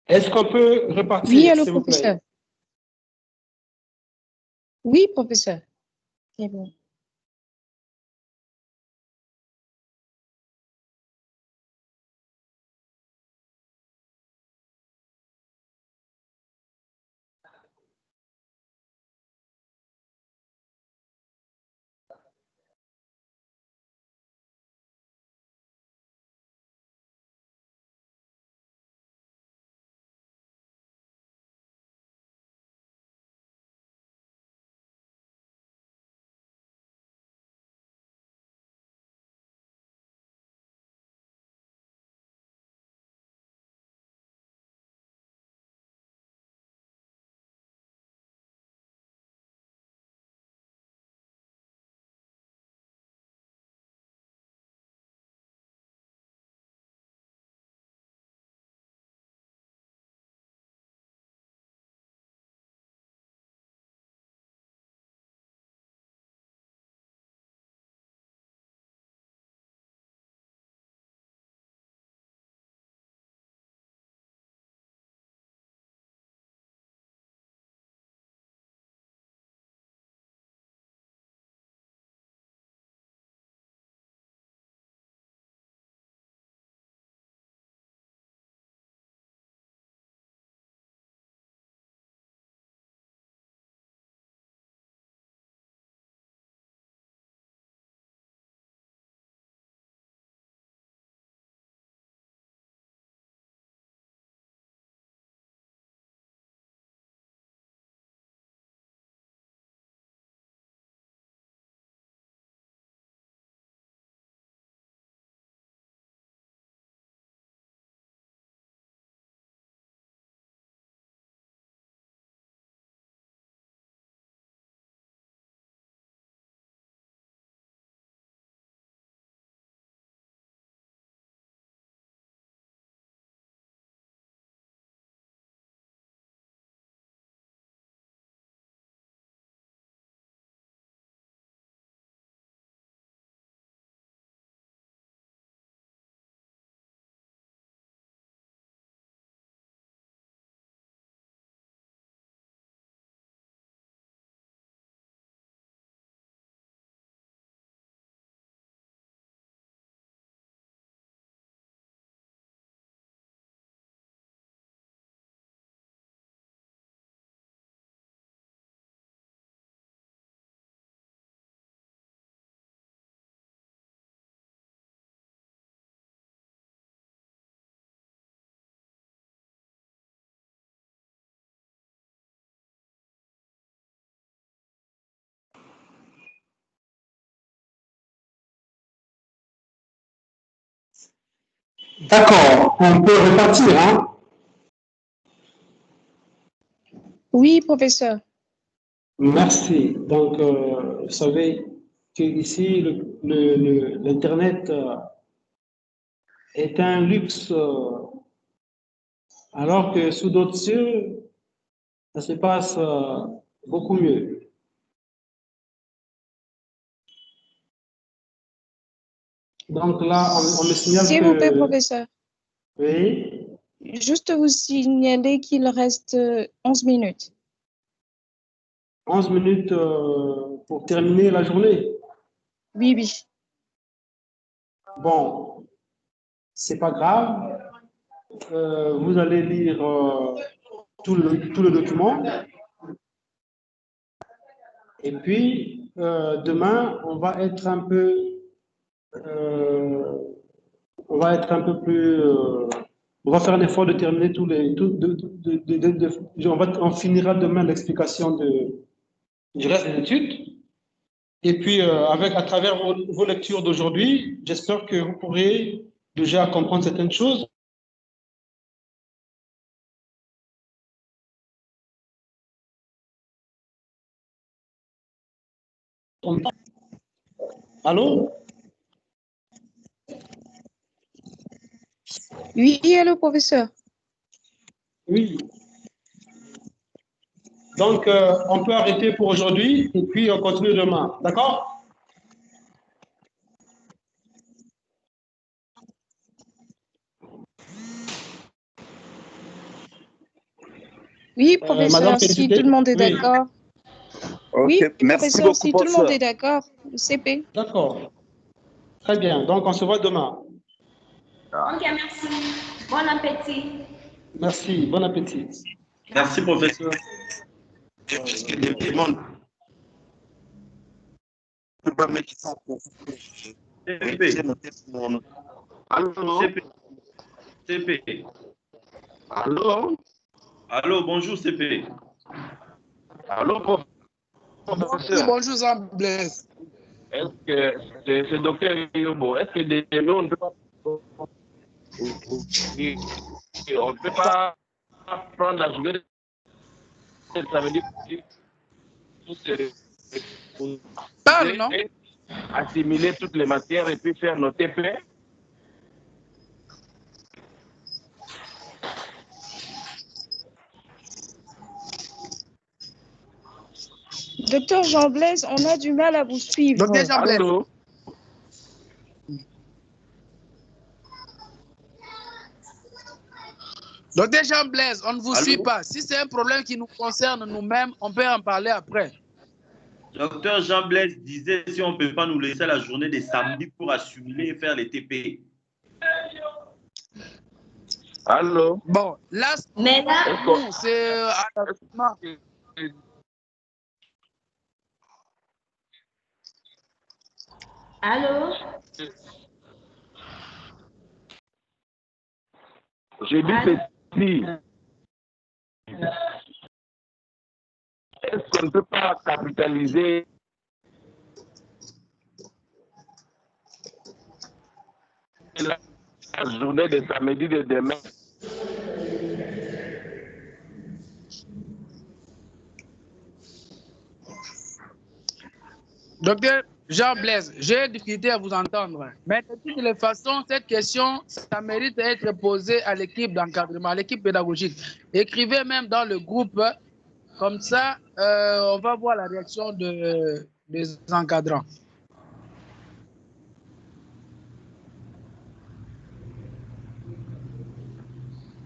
Est-ce qu'on peut Oui, repartir, allô, s'il vous plaît? professeur. Oui, professeur. C'est bon. D'accord, on peut repartir, hein? Oui, professeur. Merci. Donc, vous savez qu'ici, l'Internet est un luxe, alors que sous d'autres cieux, ça se passe beaucoup mieux. Donc là, on me signale S'il vous plaît, professeur. Oui. Juste vous signaler qu'il reste 11 minutes. 11 minutes pour terminer la journée. Oui, oui. Bon, c'est pas grave. Vous allez lire tout le document. Et puis, demain, on va être un peu plus. On va faire un effort de terminer tous les. On finira demain l'explication du reste des études. Et puis, à travers vos lectures d'aujourd'hui, j'espère que vous pourrez déjà comprendre certaines choses. Allô? Oui, allô, professeur. Oui. Donc, on peut arrêter pour aujourd'hui et puis on continue demain. D'accord? Oui, professeur, Madame si Félicité? tout le monde est Oui. d'accord. Ok, Oui, merci professeur, beaucoup, si tout le monde professeur. est d'accord, CP. D'accord. Très bien. Donc, on se voit demain. Ok, merci. Bon appétit. Merci. Bon appétit. Merci, professeur. CP. CP. Allô? Allô, bonjour, CP. Allô, Oui, professeur? bonjour, Jean Blaise. Est-ce que c'est docteur Yobo? Est-ce que demain on ne peut pas on ne peut pas prendre la journée de samedi pour Parle, non? assimiler toutes les matières et puis faire nos TP? Docteur Jean Blaise, on a du mal à vous suivre. Docteur Jean Blaise. Allô? Docteur Jean Blaise, on ne vous Allô? suit pas. Si c'est un problème qui nous concerne nous-mêmes, on peut en parler après. Docteur Jean Blaise disait si on ne peut pas nous laisser la journée des samedis pour assimiler et faire les TP. Allô? Bon, là, Mais là, c'est allô? J'ai dit ceci. Est-ce qu'on ne peut pas capitaliser la journée de samedi de demain? Docteur Jean Blaise, j'ai difficulté à vous entendre. Mais de toutes les façons, cette question, ça mérite d'être posée à l'équipe d'encadrement, à l'équipe pédagogique. Écrivez même dans le groupe, comme ça, on va voir la réaction des encadrants.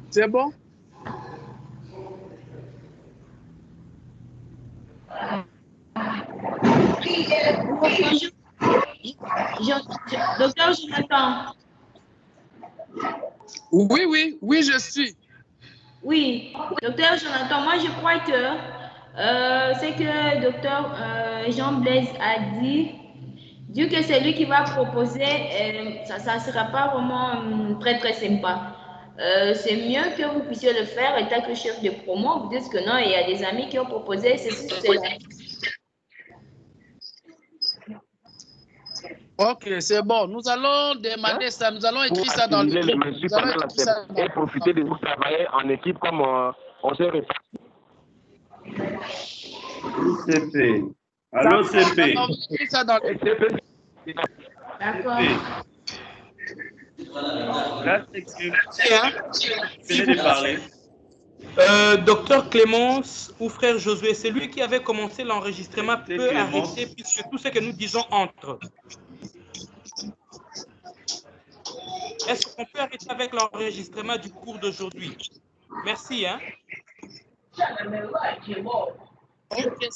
C'est bon? Docteur Jonathan. Oui, je suis. Oui, docteur Jonathan, moi je crois que c'est que docteur Jean Blaise a dit, vu que c'est lui qui va proposer, ça ne sera pas vraiment très très sympa. C'est mieux que vous puissiez le faire étant que chef de promo. Vous dites que non, il y a des amis qui ont proposé ceci, cela. Ok, c'est bon. Nous allons demander ça. Nous allons écrire ça dans le groupe. Nous allons écrire ça dans et profiter de vous travailler en équipe comme on se répartit. CP. Allô, CP. On va écrire ça dans le groupe. D'accord. Là, c'est que je venais de parler. Docteur Clémence ou frère Josué, c'est lui qui avait commencé l'enregistrement, peut arrêter puisque tout ce que nous disons entre. Est-ce qu'on peut arrêter avec l'enregistrement du cours d'aujourd'hui? Merci. Hein? Ok.